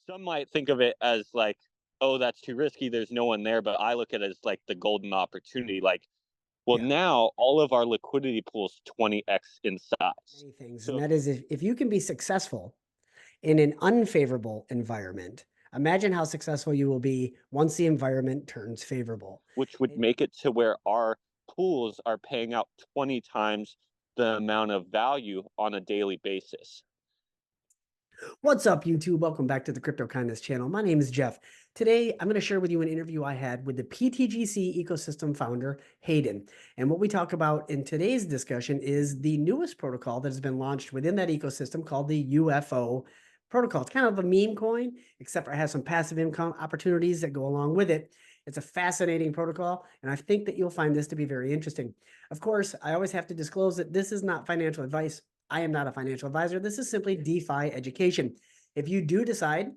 some might think of it as like, oh, that's too risky. There's no one there. But I look at it as like the golden opportunity. Like, well, Yeah, now all of our liquidity pools 20x in size. many things. And So, that is if you can be successful in an unfavorable environment, imagine how successful you will be once the environment turns favorable. which would And make it to where our pools are paying out 20 times the amount of value on a daily basis. what's up, YouTube? Welcome back to the Crypto Kindness channel. My name is Jeff. Today, I'm going to share with you an interview I had with the pTGC ecosystem founder, Hayden. And what we talk about in today's discussion is the newest protocol that has been launched within that ecosystem called the UFO protocol. It's kind of a meme coin, except for it has some passive income opportunities that go along with it. It's a fascinating protocol, and I think that you'll find this to be very interesting. Of course, I always have to disclose that this is not financial advice. I am not a financial advisor. This is simply DeFi education. If you do decide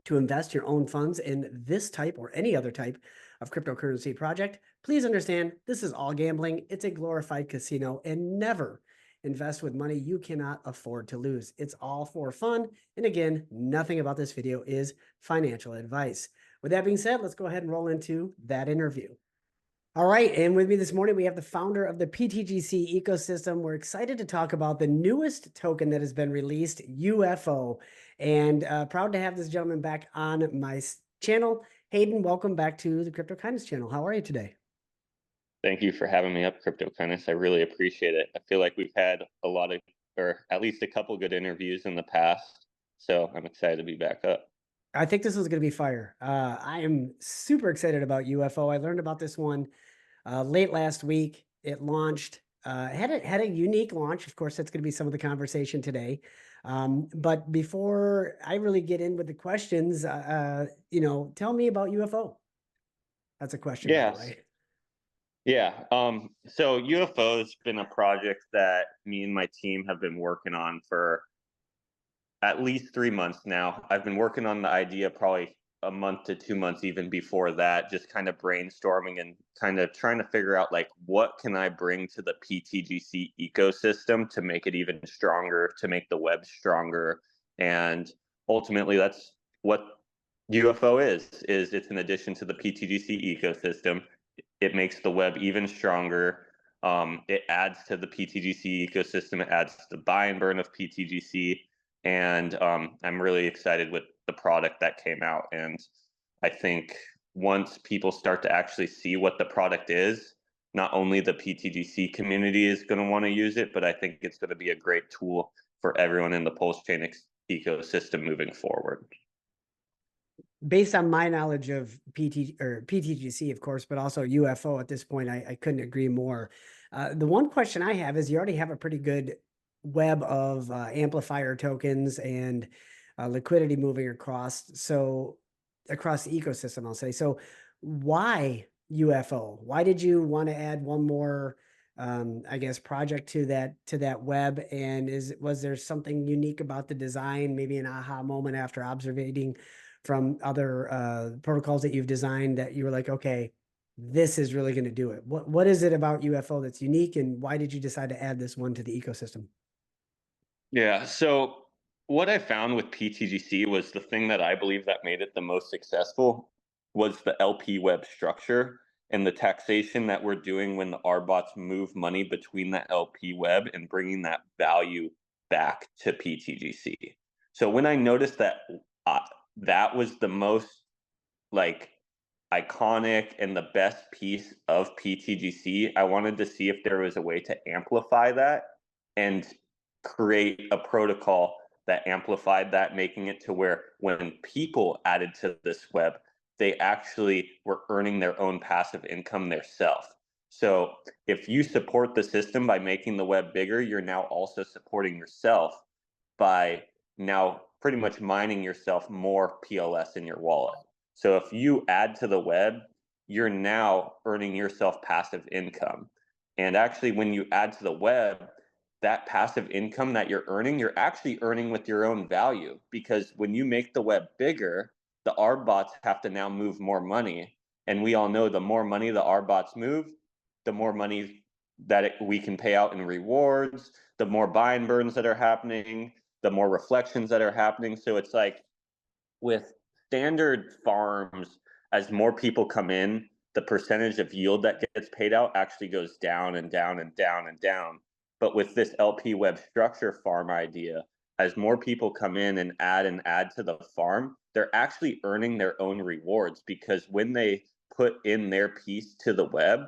to invest your own funds in this type or any other type of cryptocurrency project, please understand this is all gambling. It's a glorified casino, and never invest with money you cannot afford to lose. It's all for fun. And again, nothing about this video is financial advice. With that being said, let's go ahead and roll into that interview. All right, and with me this morning, we have the founder of the pTGC ecosystem. We're excited to talk about the newest token that has been released, UFO, and proud to have this gentleman back on my channel. Hayden, welcome back to the Crypto Kindness channel. How are you today? Thank you for having me up, Crypto Kindness. I really appreciate it. I feel like we've had a lot of, or at least a couple good interviews in the past. So I'm excited to be back up. I think this is going to be fire. I am super excited about UFO. I learned about this one late last week. It launched, had a unique launch. Of course, that's going to be some of the conversation today. But before I really get in with the questions, tell me about UFO. That's a question, by the Yes. way. Yeah. So UFO has been a project that me and my team have been working on for at least 3 months now. I've been working on the idea probably a month to 2 months even before that, just kind of brainstorming and kind of trying to figure out like what can I bring to the pTGC ecosystem to make it even stronger, to make the web stronger. And ultimately that's what UFO is it's an addition to the pTGC ecosystem. It makes the web even stronger. It adds to the pTGC ecosystem. It adds to the buy and burn of pTGC. And I'm really excited with the product that came out. And I think once people start to actually see what the product is, not only the pTGC community is going to want to use it, but I think it's going to be a great tool for everyone in the PulseChain ecosystem moving forward. Based on my knowledge of pTGC, of course, but also UFO at this point, I couldn't agree more. The one question I have is you already have a pretty good web of amplifier tokens and liquidity moving across the ecosystem, I'll say. So why UFO? Why did you want to add one more I guess project to that web? And was there something unique about the design, maybe an aha moment after observing from other protocols that you've designed that you were like, okay, this is really going to do it? What is it about UFO that's unique, and why did you decide to add this one to the ecosystem? Yeah. So what I found with pTGC was the thing that I believe that made it the most successful was the LP web structure and the taxation that we're doing when the RBots move money between the LP web and bringing that value back to pTGC. So when I noticed that uh, that was the most like iconic and the best piece of pTGC, I wanted to see if there was a way to amplify that and create a protocol that amplified that, making it to where when people added to this web, they actually were earning their own passive income themselves. So if you support the system by making the web bigger, you're now also supporting yourself by now pretty much mining yourself more PLS in your wallet. So if you add to the web, you're now earning yourself passive income. And actually, when you add to the web, that passive income that you're earning, you're actually earning with your own value, because when you make the web bigger, the RBots have to now move more money. And we all know the more money the RBots move, the more money that we can pay out in rewards, the more buy and burns that are happening, the more reflections that are happening. So it's like with standard farms, as more people come in, the percentage of yield that gets paid out actually goes down and down and down and down. But with this LP web structure farm idea, as more people come in and add to the farm, they're actually earning their own rewards, because when they put in their piece to the web,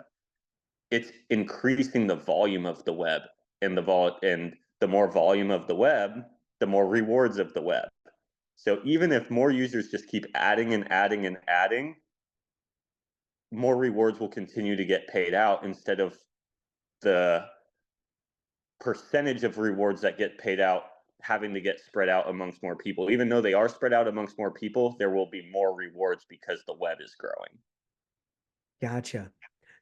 it's increasing the volume of the web, and the more volume of the web, the more rewards of the web. So even if more users just keep adding and adding and adding, more rewards will continue to get paid out, instead of the percentage of rewards that get paid out having to get spread out amongst more people. Even though they are spread out amongst more people, there will be more rewards because the web is growing. Gotcha.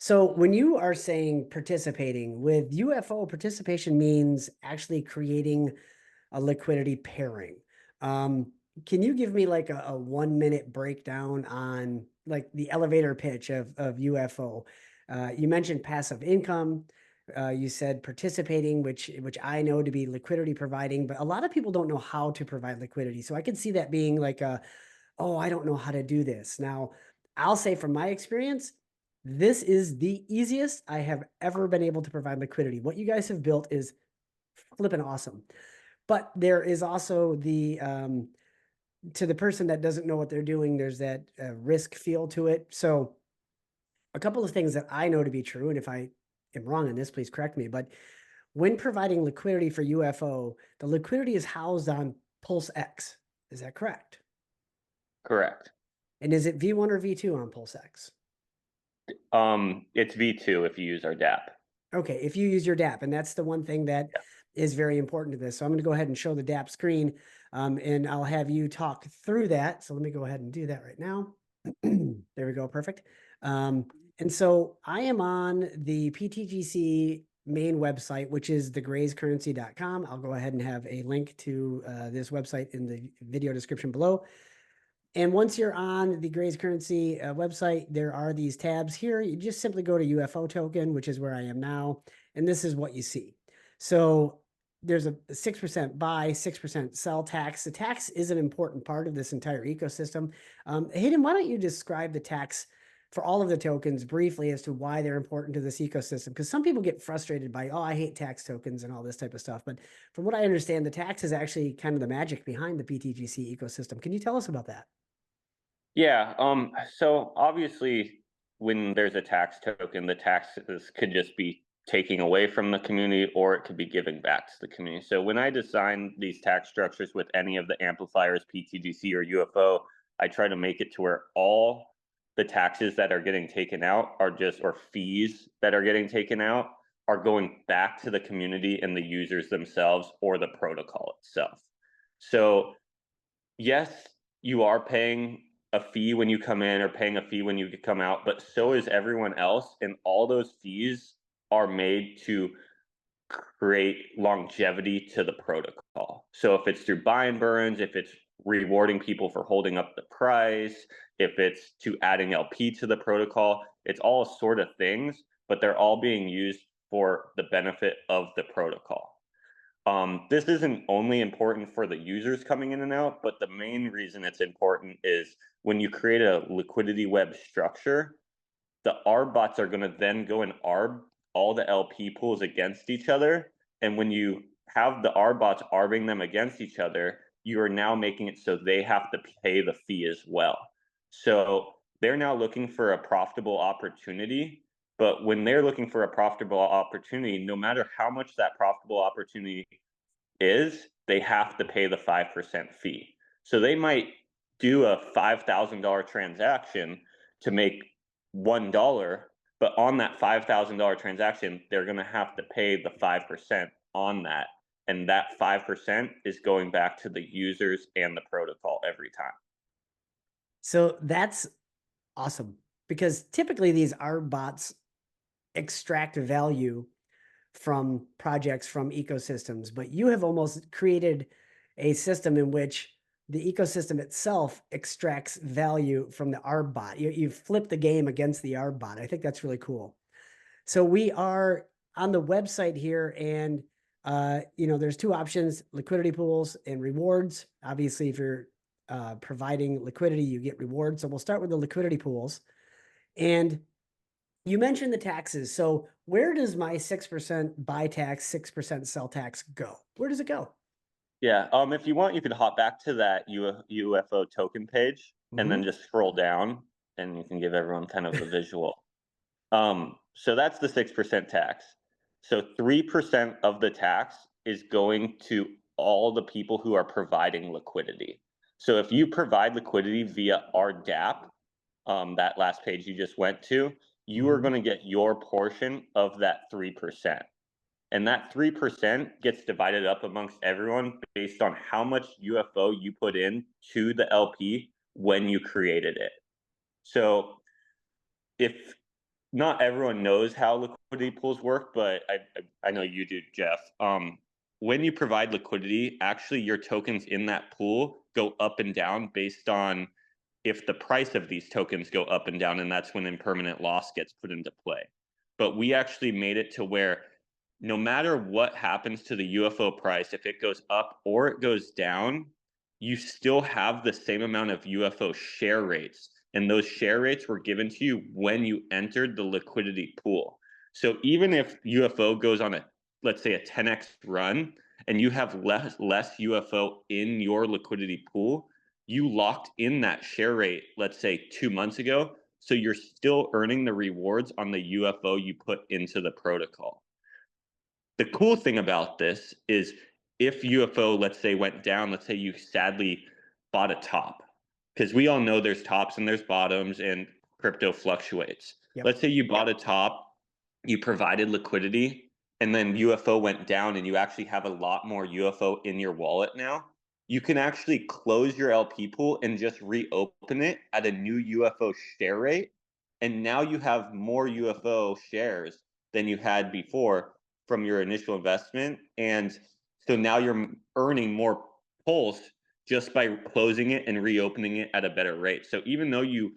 So when you are saying participating with UFO, participation means actually creating a liquidity pairing. Um, can you give me like a 1 minute breakdown on like the elevator pitch of UFO? You mentioned passive income. You said participating, which I know to be liquidity providing, but a lot of people don't know how to provide liquidity. So I could see that being like oh, I don't know how to do this. Now, I'll say from my experience, this is the easiest I have ever been able to provide liquidity. What you guys have built is flipping awesome. But there is also the to the person that doesn't know what they're doing, there's that risk feel to it. So a couple of things that I know to be true, and if I am wrong on this, please correct me. But when providing liquidity for UFO, the liquidity is housed on PulseX. Is that correct? Correct. And is it V1 or V2 on PulseX? It's V2 if you use our DApp. Okay, if you use your DApp, and that's the one thing that is very important to this. So I'm going to go ahead and show the DApp screen, and I'll have you talk through that. So let me go ahead and do that right now. There we go, perfect. And so I am on the pTGC main website, which is thegrayscurrency.com. I'll go ahead and have a link to this website in the video description below. And once you're on the Grays Currency website, there are these tabs here. You just simply go to UFO token, which is where I am now. And this is what you see. So there's a 6% buy, 6% sell tax. The tax is an important part of this entire ecosystem. Hayden, why don't you describe the tax for all of the tokens briefly as to why they're important to this ecosystem? Because some people get frustrated by, oh, I hate tax tokens and all this type of stuff. But from what I understand, the tax is actually kind of the magic behind the pTGC ecosystem. Can you tell us about that? Yeah, so obviously when there's a tax token, the taxes could just be taking away from the community, or it could be giving back to the community. So when I design these tax structures with any of the amplifiers, pTGC or UFO, I try to make it to where all the taxes that are getting taken out are just, or fees that are getting taken out, are going back to the community and the users themselves or the protocol itself. So yes, you are paying a fee when you come in or paying a fee when you come out, but so is everyone else. And all those fees are made to create longevity to the protocol. So if it's through buy and burns, if it's rewarding people for holding up the price, if it's to adding LP to the protocol, it's all sort of things, but they're all being used for the benefit of the protocol. This isn't only important for the users coming in and out, but the main reason it's important is when you create a liquidity web structure, the ARB bots are going to then go and ARB all the LP pools against each other. And when you have the ARB bots ARBing them against each other, you are now making it so they have to pay the fee as well. So they're now looking for a profitable opportunity. But when they're looking for a profitable opportunity, no matter how much that profitable opportunity is, they have to pay the 5% fee. So they might do a $5,000 transaction to make $1, but on that $5,000 transaction, they're going to have to pay the 5% on that. And that 5% is going back to the users and the protocol every time. So that's awesome, because typically these are bots extract value from projects, from ecosystems, but you have almost created a system in which the ecosystem itself extracts value from the ARB bot. You flip the game against the ARB bot. I think that's really cool. So we are on the website here, and there's two options: liquidity pools and rewards. Obviously, if you're providing liquidity, you get rewards. So we'll start with the liquidity pools. And you mentioned the taxes. So where does my 6% buy tax, 6% sell tax go? Where does it go? Yeah. If you want, you could hop back to that UFO token page and then just scroll down, and you can give everyone kind of the visual. So that's the 6% tax. So 3% of the tax is going to all the people who are providing liquidity. So if you provide liquidity via our DApp, that last page you just went to, you are going to get your portion of that 3%. And that 3% gets divided up amongst everyone based on how much UFO you put in to the LP when you created it. So if not everyone knows how liquidity pools work, but I know you do, Jeff. When you provide liquidity, actually your tokens in that pool go up and down based on if the price of these tokens go up and down, and that's when impermanent loss gets put into play. But we actually made it to where no matter what happens to the UFO price, if it goes up or it goes down, you still have the same amount of UFO share rates. And those share rates were given to you when you entered the liquidity pool. So even if UFO goes on let's say a 10x run, and you have less UFO in your liquidity pool, you locked in that share rate, let's say 2 months ago. So you're still earning the rewards on the UFO you put into the protocol. The cool thing about this is if UFO, let's say, went down, let's say you sadly bought a top, because we all know there's tops and there's bottoms and crypto fluctuates. Yep. Let's say you bought a top, you provided liquidity, and then UFO went down and you actually have a lot more UFO in your wallet now. You can actually close your LP pool and just reopen it at a new UFO share rate. And now you have more UFO shares than you had before from your initial investment. And so now you're earning more pulse just by closing it and reopening it at a better rate. So even though you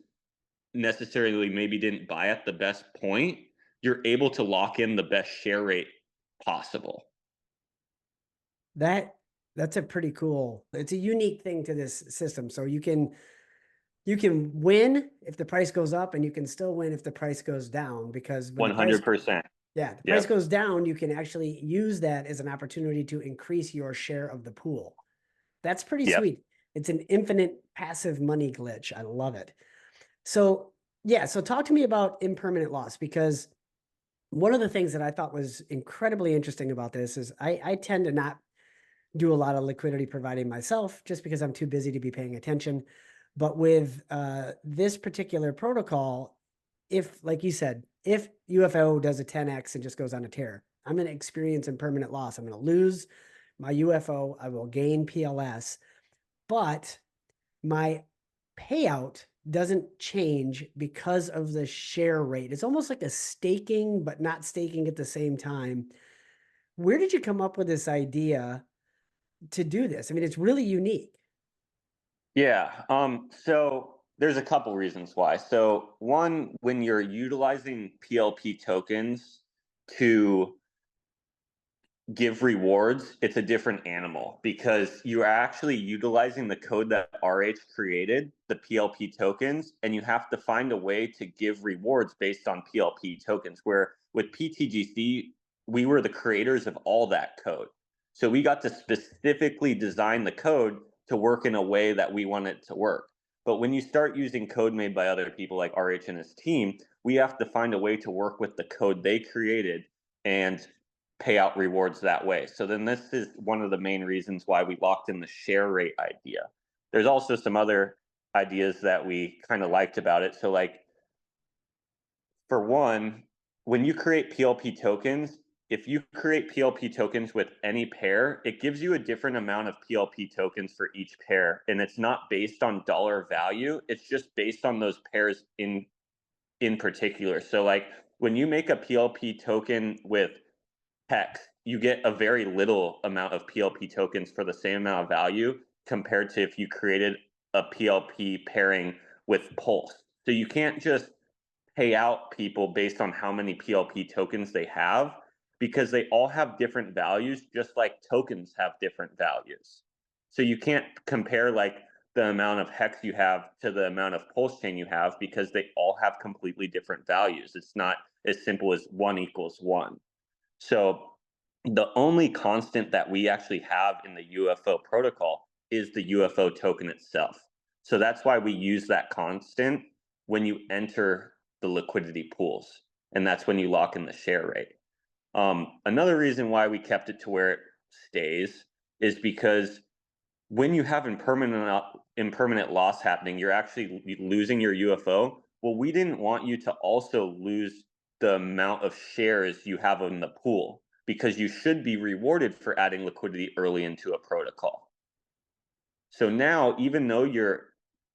necessarily maybe didn't buy at the best point, you're able to lock in the best share rate possible. That's a pretty cool, it's a unique thing to this system. So you can win if the price goes up, and you can still win if the price goes down, because when 100%. the price goes down, you can actually use that as an opportunity to increase your share of the pool. That's pretty sweet. It's an infinite passive money glitch. I love it. So yeah, so talk to me about impermanent loss, because one of the things that I thought was incredibly interesting about this is I tend to not do a lot of liquidity providing myself just because I'm too busy to be paying attention. But with this particular protocol, if, like you said, if UFO does a 10x and just goes on a tear, I'm going to experience impermanent loss. I'm going to lose my UFO. I will gain PLS, but my payout doesn't change because of the share rate. It's almost like a staking, but not staking at the same time. Where did you come up with this idea to do this? I mean, it's really unique. Yeah. So there's a couple reasons why. So one, when you're utilizing PLP tokens to give rewards, it's a different animal because you are actually utilizing the code that RH created, the PLP tokens, and you have to find a way to give rewards based on PLP tokens. Where with pTGC, we were the creators of all that code. So we got to specifically design the code to work in a way that we want it to work. But when you start using code made by other people like RH and his team, we have to find a way to work with the code they created and pay out rewards that way. So then this is one of the main reasons why we locked in the share rate idea. There's also some other ideas that we kind of liked about it. So like, for one, when you create PLP tokens, if you create PLP tokens with any pair, it gives you a different amount of PLP tokens for each pair. And it's not based on dollar value. It's just based on those pairs in particular. So like when you make a PLP token with hex, you get a very little amount of PLP tokens for the same amount of value compared to if you created a PLP pairing with Pulse. So you can't just pay out people based on how many PLP tokens they have, because they all have different values, just like tokens have different values. So you can't compare like the amount of hex you have to the amount of pulse chain you have, because they all have completely different values. It's not as simple as 1 equals 1. So the only constant that we actually have in the UFO protocol is the UFO token itself. So that's why we use that constant when you enter the liquidity pools, and that's when you lock in the share rate. Another reason why we kept it to where it stays is because when you have impermanent loss happening, you're actually losing your UFO. Well, we didn't want you to also lose the amount of shares you have in the pool, because you should be rewarded for adding liquidity early into a protocol. So now, even though your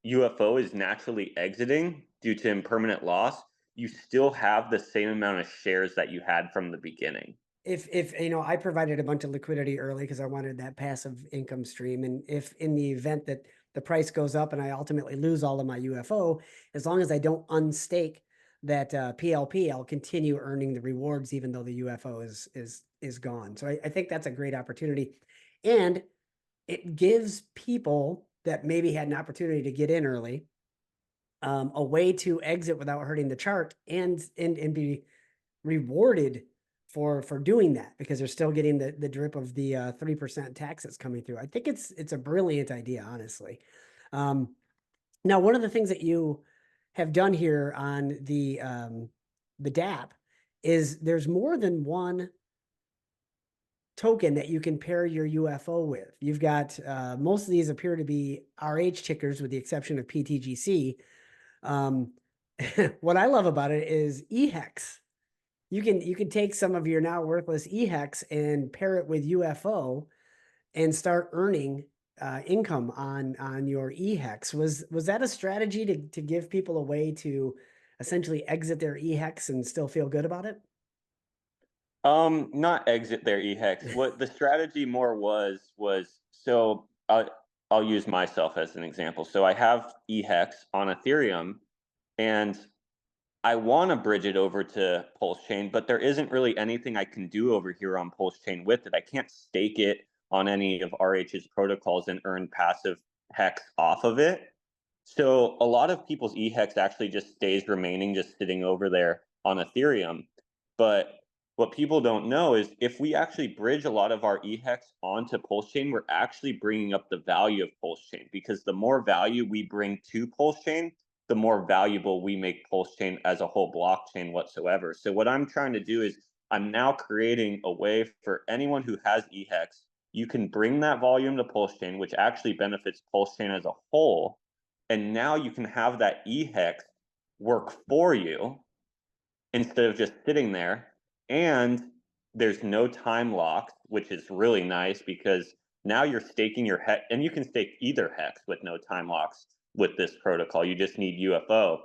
UFO is naturally exiting due to impermanent loss, you still have the same amount of shares that you had from the beginning. If I provided a bunch of liquidity early because I wanted that passive income stream, and if in the event that the price goes up and I ultimately lose all of my UFO, as long as I don't unstake that PLP, I'll continue earning the rewards even though the UFO is gone. So I think that's a great opportunity, and it gives people that maybe had an opportunity to get in early a way to exit without hurting the chart and be rewarded for doing that, because they're still getting the drip of the 3% tax that's coming through. I think it's a brilliant idea, honestly. Now, one of the things that you have done here on the DApp is there's more than one token that you can pair your UFO with. You've got most of these appear to be RH tickers with the exception of pTGC. What I love about it is eHex. You can take some of your now worthless eHex and pair it with UFO and start earning income on your eHex. Was that a strategy to give people a way to essentially exit their eHex and still feel good about it? Not exit their eHex. What the strategy more was so I'll use myself as an example. So I have eHex on Ethereum, and I want to bridge it over to PulseChain, but there isn't really anything I can do over here on PulseChain with it. I can't stake it on any of RH's protocols and earn passive hex off of it. So a lot of people's eHex actually just stays remaining, just sitting over there on Ethereum. But what people don't know is if we actually bridge a lot of our eHex onto PulseChain, we're actually bringing up the value of PulseChain, because the more value we bring to PulseChain, the more valuable we make PulseChain as a whole blockchain whatsoever. So what I'm trying to do is I'm now creating a way for anyone who has eHex, you can bring that volume to PulseChain, which actually benefits PulseChain as a whole. And now you can have that eHex work for you instead of just sitting there. And there's no time lock, which is really nice, because now you're staking your hex, and you can stake either hex with no time locks with this protocol. You just need UFO,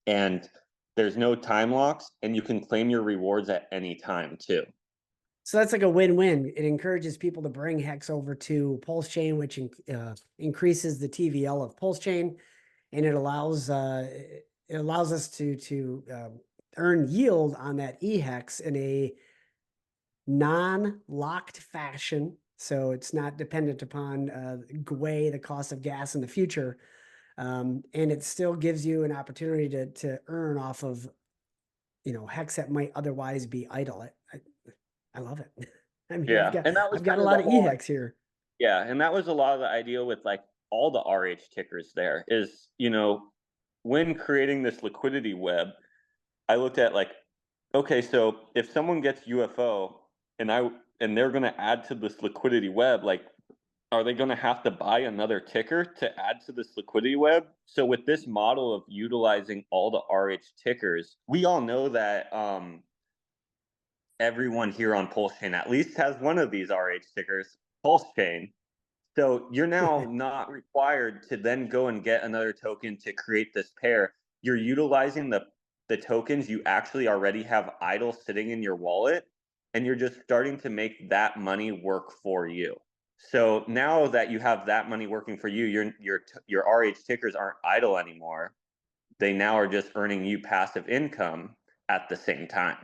and there's no time locks, and you can claim your rewards at any time too. So that's like a win-win. It encourages people to bring hex over to PulseChain, which increases the TVL of PulseChain, and it allows us to earn yield on that eHex in a non-locked fashion. So it's not dependent upon GWEI, the cost of gas in the future. And it still gives you an opportunity to earn off of, hex that might otherwise be idle. I love it. I mean, Yeah, and that was I've got kind a of lot the of whole eHex here. Yeah, and that was a lot of the idea with like all the RH tickers there is, when creating this liquidity web, I looked at like, okay, so if someone gets UFO and they're going to add to this liquidity web, like, are they going to have to buy another ticker to add to this liquidity web? So with this model of utilizing all the RH tickers, we all know that everyone here on PulseChain at least has one of these RH tickers, PulseChain. So you're now not required to then go and get another token to create this pair. You're utilizing the tokens you actually already have idle sitting in your wallet, and you're just starting to make that money work for you. So now that you have that money working for you, your RH tickers aren't idle anymore. They now are just earning you passive income at the same time,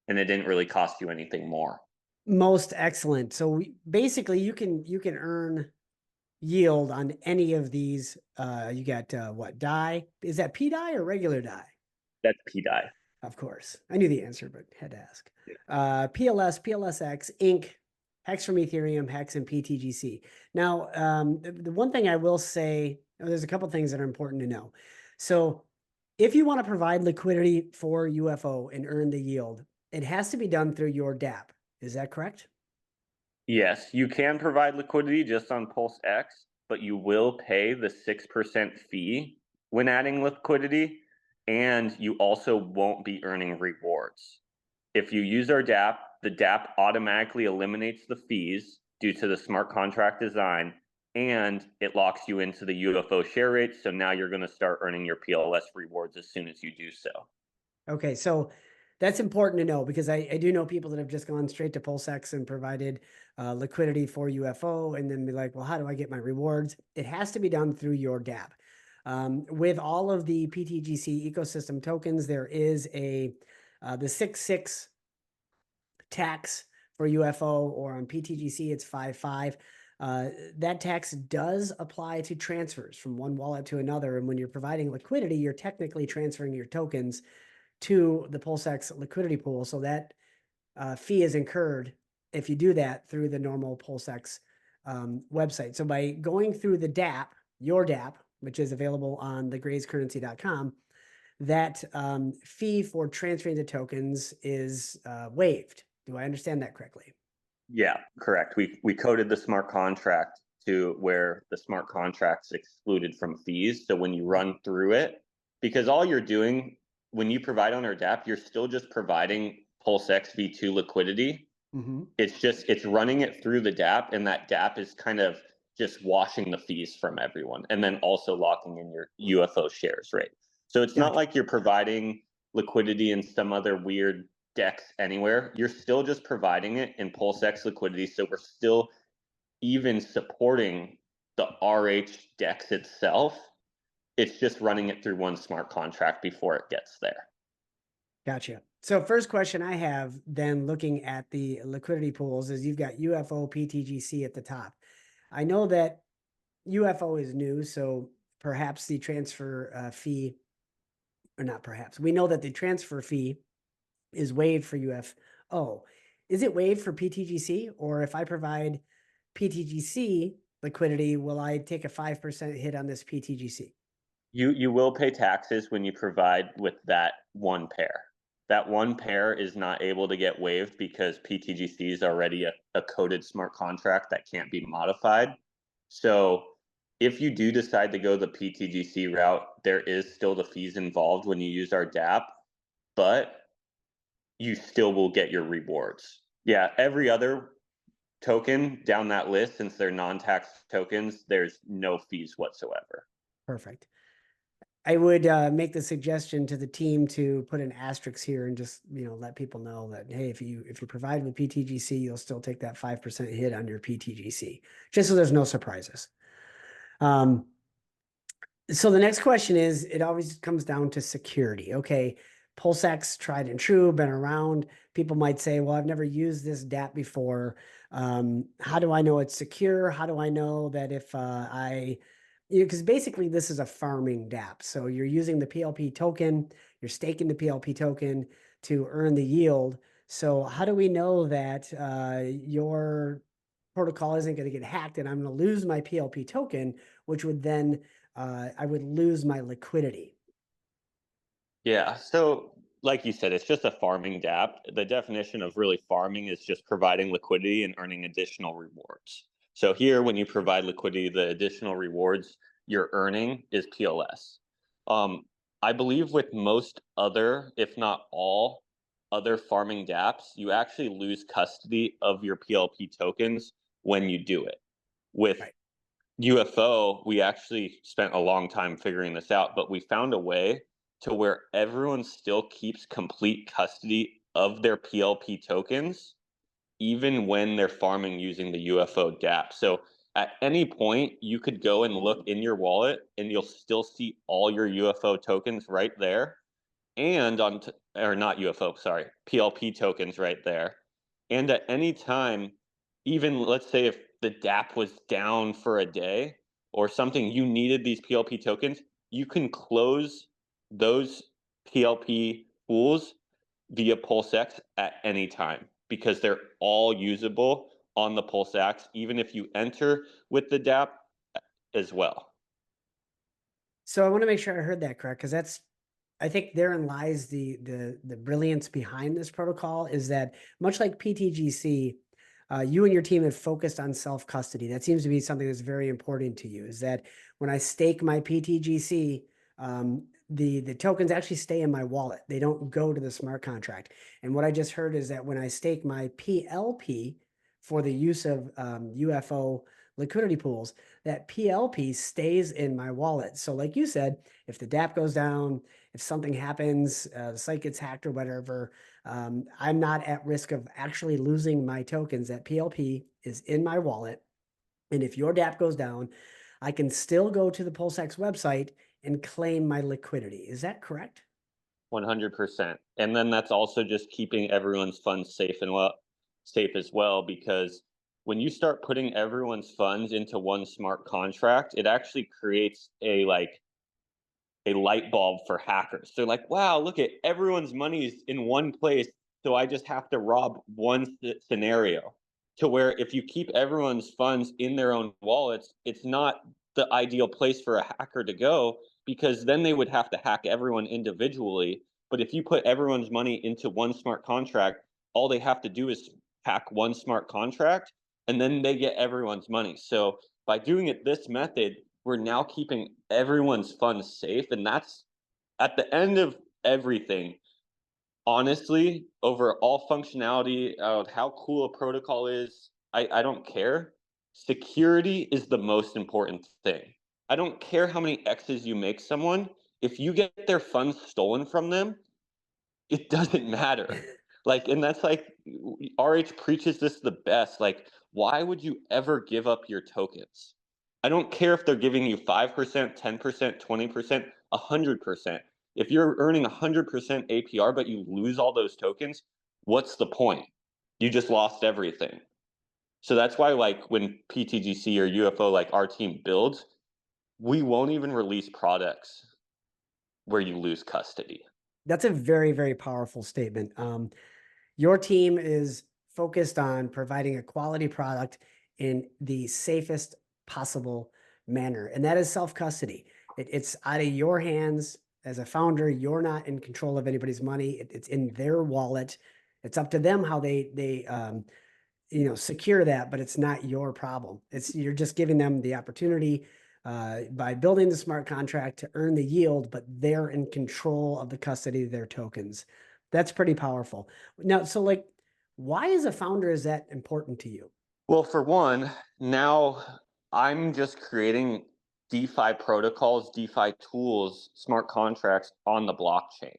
and it didn't really cost you anything more. Most excellent. So basically, you can earn yield on any of these. You got what DAI? Is that PDAI or regular DAI? That's PDI. Of course. I knew the answer, but had to ask. PLS, PLSX, Inc., Hex from Ethereum, Hex, and pTGC. Now, the one thing I will say, there's a couple things that are important to know. So if you want to provide liquidity for UFO and earn the yield, it has to be done through your DApp. Is that correct? Yes, you can provide liquidity just on PulseX, but you will pay the 6% fee when adding liquidity, and you also won't be earning rewards. If you use our DApp, the DApp automatically eliminates the fees due to the smart contract design, and it locks you into the UFO share rate. So now you're going to start earning your PLS rewards as soon as you do so. Okay, so that's important to know because I do know people that have just gone straight to PulseX and provided liquidity for UFO and then be like, well, how do I get my rewards? It has to be done through your DApp. With all of the pTGC ecosystem tokens, there is the 6.6 tax for UFO, or on pTGC, it's 5.5. That tax does apply to transfers from one wallet to another. And when you're providing liquidity, you're technically transferring your tokens to the PulseX liquidity pool. So that fee is incurred if you do that through the normal PulseX website. So by going through the DApp, your DApp, which is available on thegrazecurrency.com, that fee for transferring the tokens is waived. Do I understand that correctly? Yeah, correct. We coded the smart contract to where the smart contract's excluded from fees. So when you run through it, because all you're doing when you provide on our DApp, you're still just providing PulseX V2 liquidity. Mm-hmm. It's running it through the DApp, and that DApp is kind of just washing the fees from everyone, and then also locking in your UFO shares rate. So it's not Gotcha. like you're providing liquidity in some other weird DEX anywhere. You're still just providing it in PulseX liquidity. So we're still even supporting the RH DEX itself. It's just running it through one smart contract before it gets there. Gotcha. So first question I have then looking at the liquidity pools is you've got UFO pTGC at the top. I know that UFO is new, so perhaps the transfer fee, or not perhaps, we know that the transfer fee is waived for UFO. Is it waived for pTGC? Or if I provide pTGC liquidity, will I take a 5% hit on this pTGC? You will pay taxes when you provide with that one pair. That one pair is not able to get waived because pTGC is already a coded smart contract that can't be modified. So if you do decide to go the pTGC route, there is still the fees involved when you use our DApp, but you still will get your rewards. Yeah, every other token down that list, since they're non-tax tokens, there's no fees whatsoever. Perfect. I would make the suggestion to the team to put an asterisk here and just let people know that, hey, if you provide with pTGC, you'll still take that 5% hit on your pTGC, just so there's no surprises. So the next question is, it always comes down to security. Okay, PulseX, tried and true, been around. People might say, well, I've never used this DApp before. How do I know it's secure? How do I know that if because basically this is a farming DApp. So you're using the PLP token, you're staking the PLP token to earn the yield. So how do we know that your protocol isn't going to get hacked and I'm going to lose my PLP token, which would then I would lose my liquidity? Yeah, so like you said, it's just a farming DApp. The definition of really farming is just providing liquidity and earning additional rewards. So here, when you provide liquidity, the additional rewards you're earning is PLS. I believe with most other, if not all, other farming DApps, you actually lose custody of your PLP tokens when you do it. With Right. UFO, we actually spent a long time figuring this out, but we found a way to where everyone still keeps complete custody of their PLP tokens, even when they're farming using the UFO DApp. So at any point, you could go and look in your wallet and you'll still see all your UFO tokens right there. And or not UFO, sorry, PLP tokens right there. And at any time, even let's say if the DApp was down for a day or something, you needed these PLP tokens, you can close those PLP pools via PulseX at any time because they're all usable on the PulseX, even if you enter with the DApp as well. So I want to make sure I heard that correct, because I think therein lies the brilliance behind this protocol, is that much like pTGC, you and your team have focused on self-custody. That seems to be something that's very important to you, is that when I stake my pTGC, the tokens actually stay in my wallet. They don't go to the smart contract. And what I just heard is that when I stake my PLP for the use of UFO liquidity pools, that PLP stays in my wallet. So like you said, if the DApp goes down, if something happens, the site gets hacked or whatever, I'm not at risk of actually losing my tokens. That PLP is in my wallet. And if your DApp goes down, I can still go to the PulseX website and claim my liquidity. Is that correct? 100%. And then that's also just keeping everyone's funds safe as well, because when you start putting everyone's funds into one smart contract, it actually creates a light bulb for hackers. They're like, wow, look at everyone's money's in one place. So I just have to rob one scenario, to where if you keep everyone's funds in their own wallets, it's not the ideal place for a hacker to go, because then they would have to hack everyone individually. But if you put everyone's money into one smart contract, all they have to do is hack one smart contract and then they get everyone's money. So by doing it this method, we're now keeping everyone's funds safe. And that's at the end of everything. Honestly, over all functionality of how cool a protocol is, I don't care. Security is the most important thing. I don't care how many X's you make someone. If you get their funds stolen from them, it doesn't matter. Like, and that's like, RH preaches this the best. Like, why would you ever give up your tokens? I don't care if they're giving you 5%, 10%, 20%, 100%. If you're earning 100% APR, but you lose all those tokens, what's the point? You just lost everything. So that's why, like, when pTGC or UFO, like our team builds, we won't even release products where you lose custody. That's a very, very powerful statement. Your team is focused on providing a quality product in the safest possible manner, and that is self-custody. It's out of your hands as a founder. You're not in control of anybody's money. It's in their wallet. It's up to them how they secure that, but it's not your problem. You're just giving them the opportunity by building the smart contract to earn the yield, but they're in control of the custody of their tokens. That's pretty powerful. Now, so like, why is a founder is that important to you? Well, for one, now I'm just creating DeFi protocols, DeFi tools, smart contracts on the blockchain.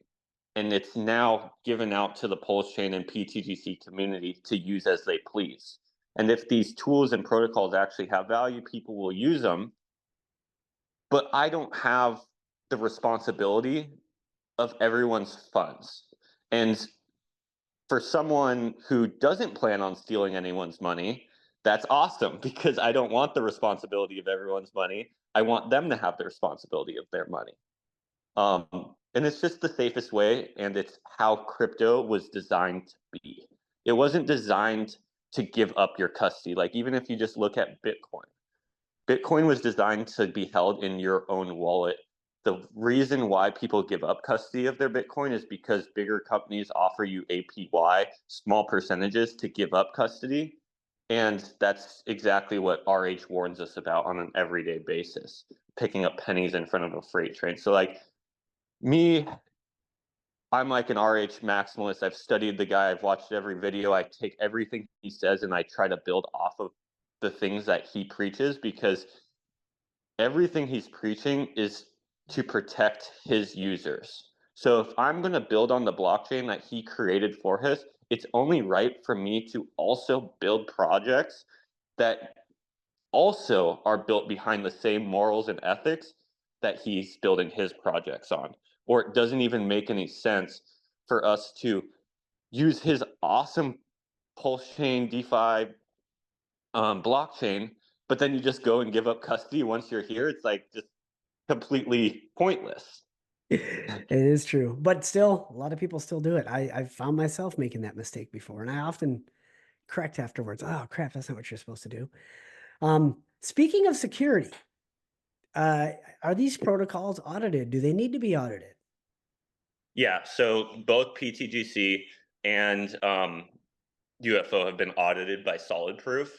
And it's now given out to the PulseChain and pTGC community to use as they please. And if these tools and protocols actually have value, people will use them. But I don't have the responsibility of everyone's funds. And for someone who doesn't plan on stealing anyone's money, that's awesome, because I don't want the responsibility of everyone's money. I want them to have the responsibility of their money. And it's just the safest way, and it's how crypto was designed to be. It wasn't designed to give up your custody. Like, even if you just look at Bitcoin, Bitcoin was designed to be held in your own wallet. The reason why people give up custody of their Bitcoin is because bigger companies offer you APY, small percentages, to give up custody. And that's exactly what RH warns us about on an everyday basis, picking up pennies in front of a freight train. So, like, me, I'm like an RH maximalist. I've studied the guy, I've watched every video, I take everything he says and I try to build off of the things that he preaches, because everything he's preaching is to protect his users. So if I'm going to build on the blockchain that he created for us, it's only right for me to also build projects that also are built behind the same morals and ethics that he's building his projects on. Or it doesn't even make any sense for us to use his awesome PulseChain DeFi blockchain, but then you just go and give up custody once you're here. It's like just completely pointless. It is true, but still, a lot of people still do it. I've found myself making that mistake before, and I often correct afterwards. Oh, crap, that's not what you're supposed to do. Speaking of security, uh, are these protocols audited? Do they need to be audited? Yeah, so both pTGC and UFO have been audited by Solid Proof,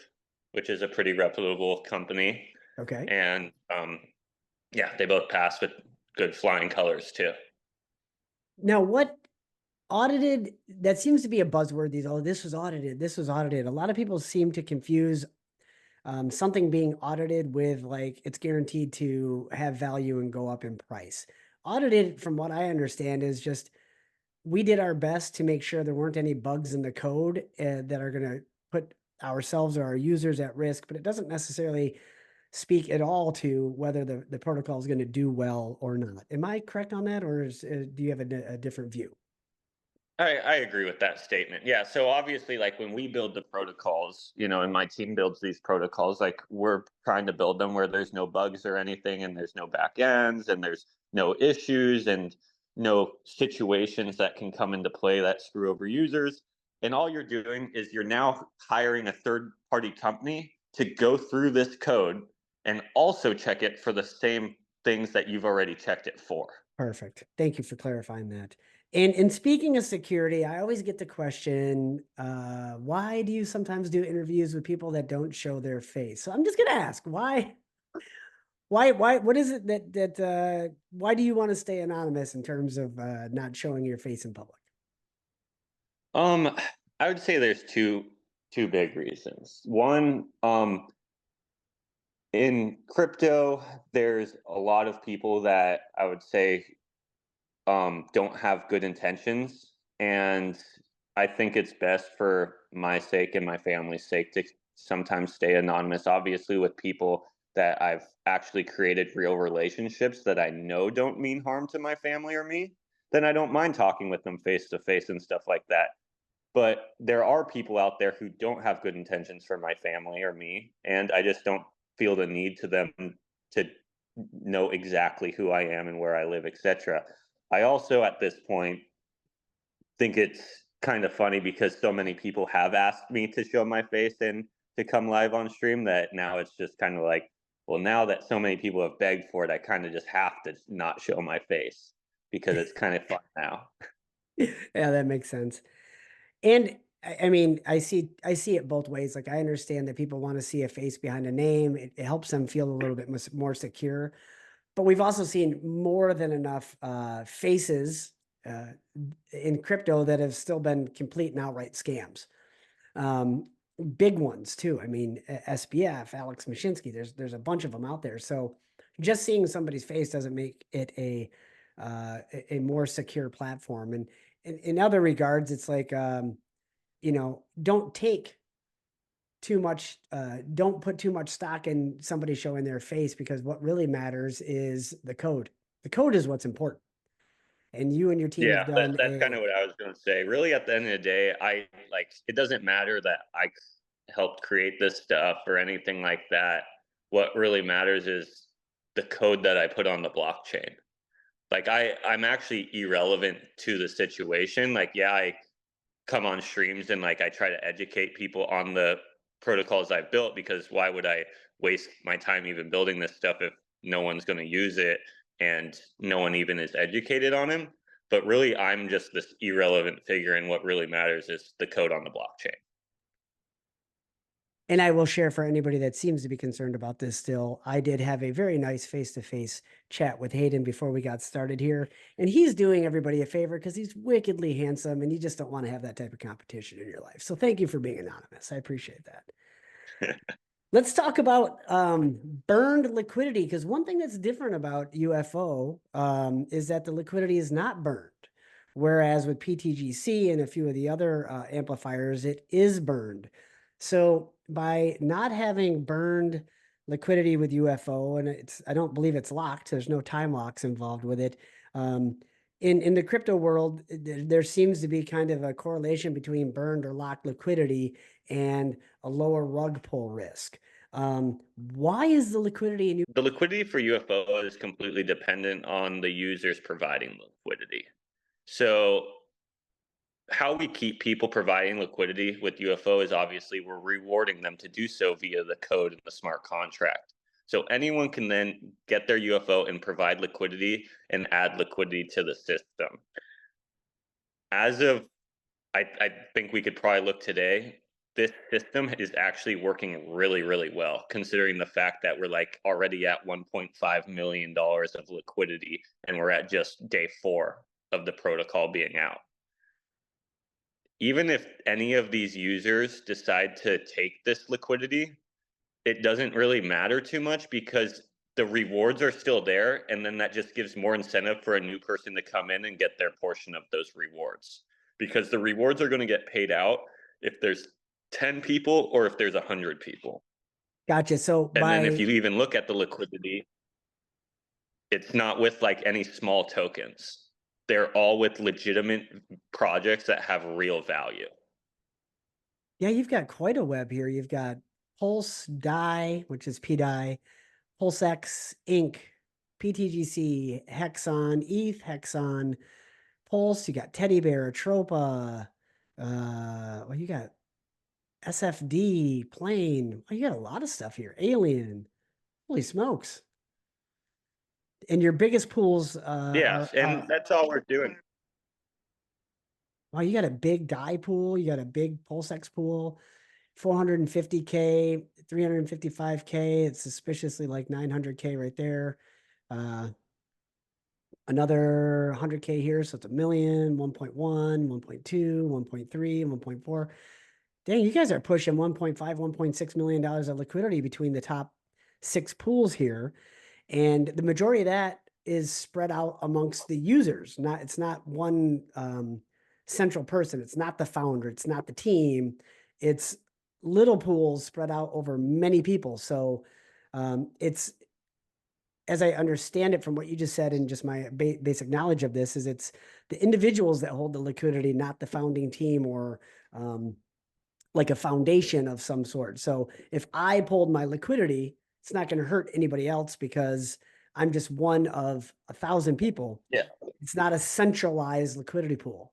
which is a pretty reputable company, Okay. and yeah, they both pass with good flying colors too. Now, what audited, that seems to be a buzzword these, oh, this was audited, this was audited. A lot of people seem to confuse something being audited with like it's guaranteed to have value and go up in price. Audited, from what I understand, is just we did our best to make sure there weren't any bugs in the code that are going to put ourselves or our users at risk, but it doesn't necessarily speak at all to whether the protocol is going to do well or not. Am I correct on that, or do you have a different view? I agree with that statement. Yeah. So obviously, like when we build the protocols, and my team builds these protocols, like we're trying to build them where there's no bugs or anything, and there's no back ends, and there's no issues, and no situations that can come into play that screw over users. And all you're doing is you're now hiring a third party company to go through this code and also check it for the same things that you've already checked it for. Perfect. Thank you for clarifying that. And speaking of security, I always get the question, why do you sometimes do interviews with people that don't show their face? So I'm just gonna ask, what is it why do you want to stay anonymous in terms of not showing your face in public? Um, I would say there's two big reasons. One, in crypto, there's a lot of people that I would say don't have good intentions, and I think it's best for my sake and my family's sake to sometimes stay anonymous. Obviously, with people that I've actually created real relationships that I know don't mean harm to my family or me, then I don't mind talking with them face to face and stuff like that. But there are people out there who don't have good intentions for my family or me, and I just don't feel the need to them to know exactly who I am and where I live, etc. I also, at this point, think it's kind of funny because so many people have asked me to show my face and to come live on stream that now it's just kind of like, well, now that so many people have begged for it, I kind of just have to not show my face because it's kind of fun now. Yeah, that makes sense. And I mean, I see it both ways. Like I understand that people want to see a face behind a name. It helps them feel a little bit more secure. But we've also seen more than enough faces uh, in crypto that have still been complete and outright scams. Um, Big ones too. I mean, SBF, Alex Mashinsky. There's a bunch of them out there. So just seeing somebody's face doesn't make it a more secure platform. And in other regards, it's like don't take too much don't put too much stock in somebody showing their face, because what really matters is the code is what's important, and you and your team have Yeah, done that's kind a of what I was going to say. Really, at the end of the day, I like it doesn't matter that I helped create this stuff or anything like that. What really matters is the code that I put on the blockchain. Like I'm actually irrelevant to the situation. Like, yeah, I come on streams and like I try to educate people on the protocols I've built, because why would I waste my time even building this stuff if no one's going to use it and no one even is educated on them? But really, I'm just this irrelevant figure, and what really matters is the code on the blockchain. And I will share, for anybody that seems to be concerned about this still, I did have a very nice face-to-face chat with Hayden before we got started here. And he's doing everybody a favor because he's wickedly handsome and you just don't want to have that type of competition in your life. So thank you for being anonymous. I appreciate that. Let's talk about burned liquidity, because one thing that's different about UFO is that the liquidity is not burned. Whereas with pTGC and a few of the other amplifiers, it is burned. So by not having burned liquidity with UFO, and I don't believe it's locked, there's no time locks involved with it. Um, in the crypto world, there seems to be kind of a correlation between burned or locked liquidity and a lower rug pull risk. Why is the liquidity in The liquidity for UFO is completely dependent on the users providing liquidity. So how we keep people providing liquidity with UFO is obviously we're rewarding them to do so via the code and the smart contract. So anyone can then get their UFO and provide liquidity and add liquidity to the system. As of, I think we could probably look today, this system is actually working really, really well, considering the fact that we're like already at $1.5 million of liquidity and we're at just day 4 of the protocol being out. Even if any of these users decide to take this liquidity, it doesn't really matter too much because the rewards are still there. And then that just gives more incentive for a new person to come in and get their portion of those rewards, because the rewards are going to get paid out if there's 10 people or if there's 100 people. Gotcha. So And then if by you even look at the liquidity, it's not with like any small tokens. They're all with legitimate projects that have real value. Yeah, you've got quite a web here. You've got Pulse Die, which is PDI, PulseX Inc., pTGC, Hexon, ETH, Hexon, Pulse. You got Teddy Bear, Tropa. Well, you got SFD, Plane. Well, you got a lot of stuff here. Alien. Holy smokes. And your biggest pools Yeah, and that's all we're doing. wow, you got a big die pool, you got a big PulseX pool, 450K, 355K. It's suspiciously like 900K right there. Uh, another 100K here, so it's a million, 1.1, 1.2, 1.3, 1.4. Dang, you guys are pushing 1.5, $1.6 million of liquidity between the top 6 pools here. And the majority of that is spread out amongst the users. It's not one central person. It's not the founder. It's not the team. It's little pools spread out over many people. So it's, as I understand it from what you just said and just my basic knowledge of this, is it's the individuals that hold the liquidity, not the founding team or like a foundation of some sort. So if I pulled my liquidity, it's not going to hurt anybody else because I'm just one of 1,000 people. Yeah. It's not a centralized liquidity pool.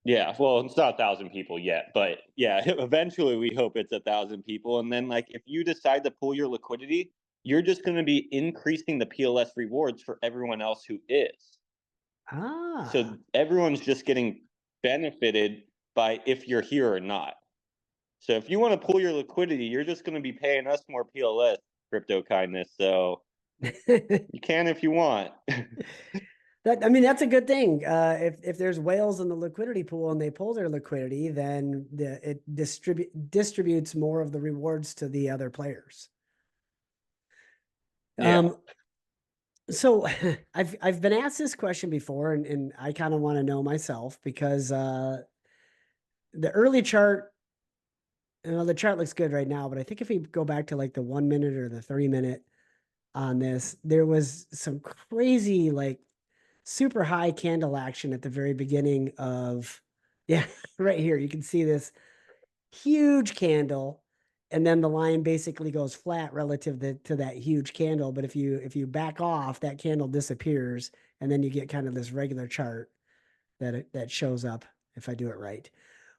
Yeah, well, it's not 1,000 people yet, but yeah, eventually we hope it's 1,000 people. And then, like, if you decide to pull your liquidity, you're just going to be increasing the PLS rewards for everyone else who is. Ah, So everyone's just getting benefited by if you're here or not. So if you want to pull your liquidity, you're just going to be paying us more PLS, crypto kindness. So you can if you want. I mean, that's a good thing. If there's whales in the liquidity pool and they pull their liquidity, then it distributes more of the rewards to the other players. Yeah. So I've been asked this question before, and I kind of want to know myself because the early chart, the chart looks good right now, but I think if we go back to like the 1 minute or the 3 minute on this, there was some crazy, like super high candle action at the very beginning of, yeah, right here. You can see this huge candle. And then the line basically goes flat relative to that huge candle. But if you back off, that candle disappears, and then you get kind of this regular chart that shows up if I do it right.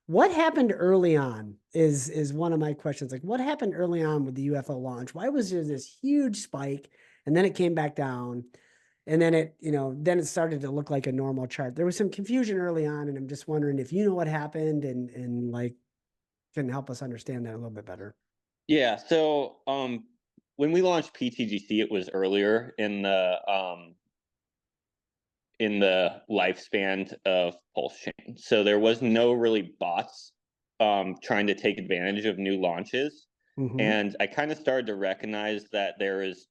What happened early on is one of my questions. Like, what happened early on with the UFO launch? Why was there this huge spike and then it came back down? And then then it started to look like a normal chart. There was some confusion early on, and I'm just wondering if you know what happened and like can help us understand that a little bit better. Yeah. So when we launched pTGC, it was earlier in the lifespan of PulseChain. So there was no really bots trying to take advantage of new launches. Mm-hmm. And I kind of started to recognize that there is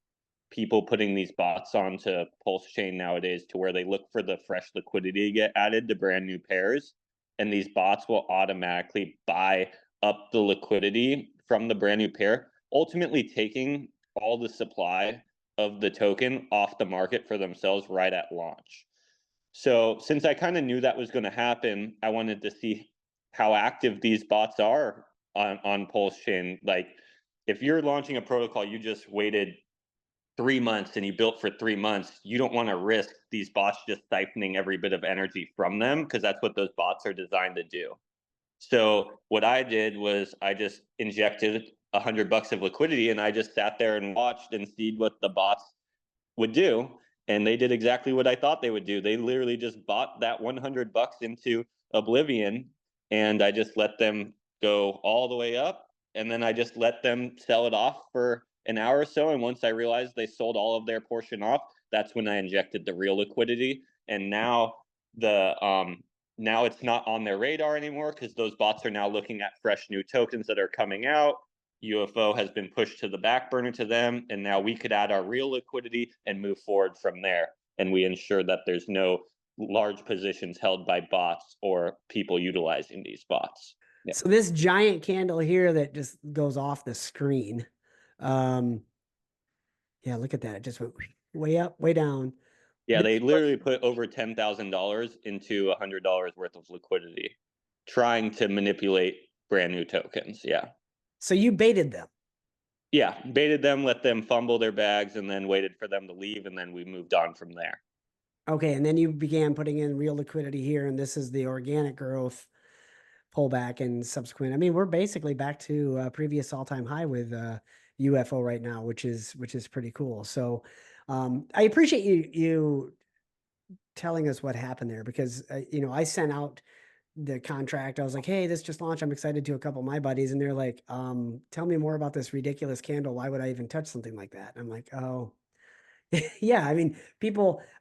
people putting these bots onto PulseChain nowadays to where they look for the fresh liquidity to get added to brand new pairs. And these bots will automatically buy up the liquidity from the brand new pair, ultimately taking all the supply of the token off the market for themselves right at launch. So since I kind of knew that was going to happen, I wanted to see how active these bots are on PulseChain. Like, if you're launching a protocol, you just waited 3 months and you built for 3 months, you don't want to risk these bots just siphoning every bit of energy from them, because that's what those bots are designed to do. So what I did was I just injected $100 of liquidity, and I just sat there and watched and see what the bots would do. And they did exactly what I thought they would do. They literally just bought that $100 into oblivion, and I just let them go all the way up. And then I just let them sell it off for an hour or so. And once I realized they sold all of their portion off, that's when I injected the real liquidity. And now it's not on their radar anymore, because those bots are now looking at fresh new tokens that are coming out. UFO has been pushed to the back burner to them, and now we could add our real liquidity and move forward from there. And we ensure that there's no large positions held by bots or people utilizing these bots. Yeah. So this giant candle here that just goes off the screen. Yeah, look at that. It just went way up, way down. Yeah, This they was, literally put over $10,000 into $100 worth of liquidity, trying to manipulate brand new tokens. Yeah. so you baited them. Yeah, baited them, let them fumble their bags, and then waited for them to leave, and then we moved on from there. Okay, and then you began putting in real liquidity here, and this is the organic growth pullback and subsequent. I mean, we're basically back to previous all-time high with UFO right now, which is pretty cool. So I appreciate you telling us what happened there, because I sent out the contract. I was like, hey, this just launched. I'm excited to a couple of my buddies, and they're like, tell me more about this ridiculous candle. Why would I even touch something like that? And I'm like, oh. Yeah, I mean,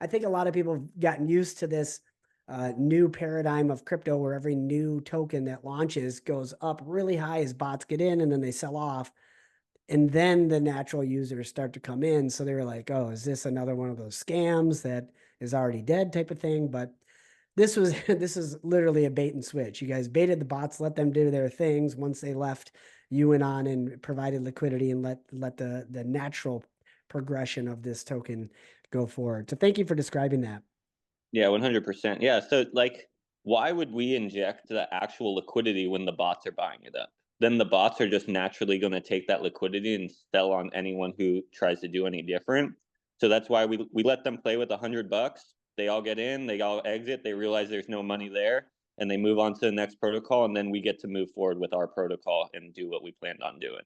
I think a lot of people have gotten used to this new paradigm of crypto, where every new token that launches goes up really high as bots get in, and then they sell off. And then the natural users start to come in. So they were like, oh, is this another one of those scams that is already dead type of thing? But this is literally a bait and switch. You guys baited the bots, let them do their things. Once they left, you went on and provided liquidity and let the natural progression of this token go forward. So thank you for describing that. Yeah, 100%. Yeah, so like, why would we inject the actual liquidity when the bots are buying it up? Then the bots are just naturally going to take that liquidity and sell on anyone who tries to do any different. So that's why we let them play with $100. They all get in, they all exit, they realize there's no money there, and they move on to the next protocol, and then we get to move forward with our protocol and do what we planned on doing.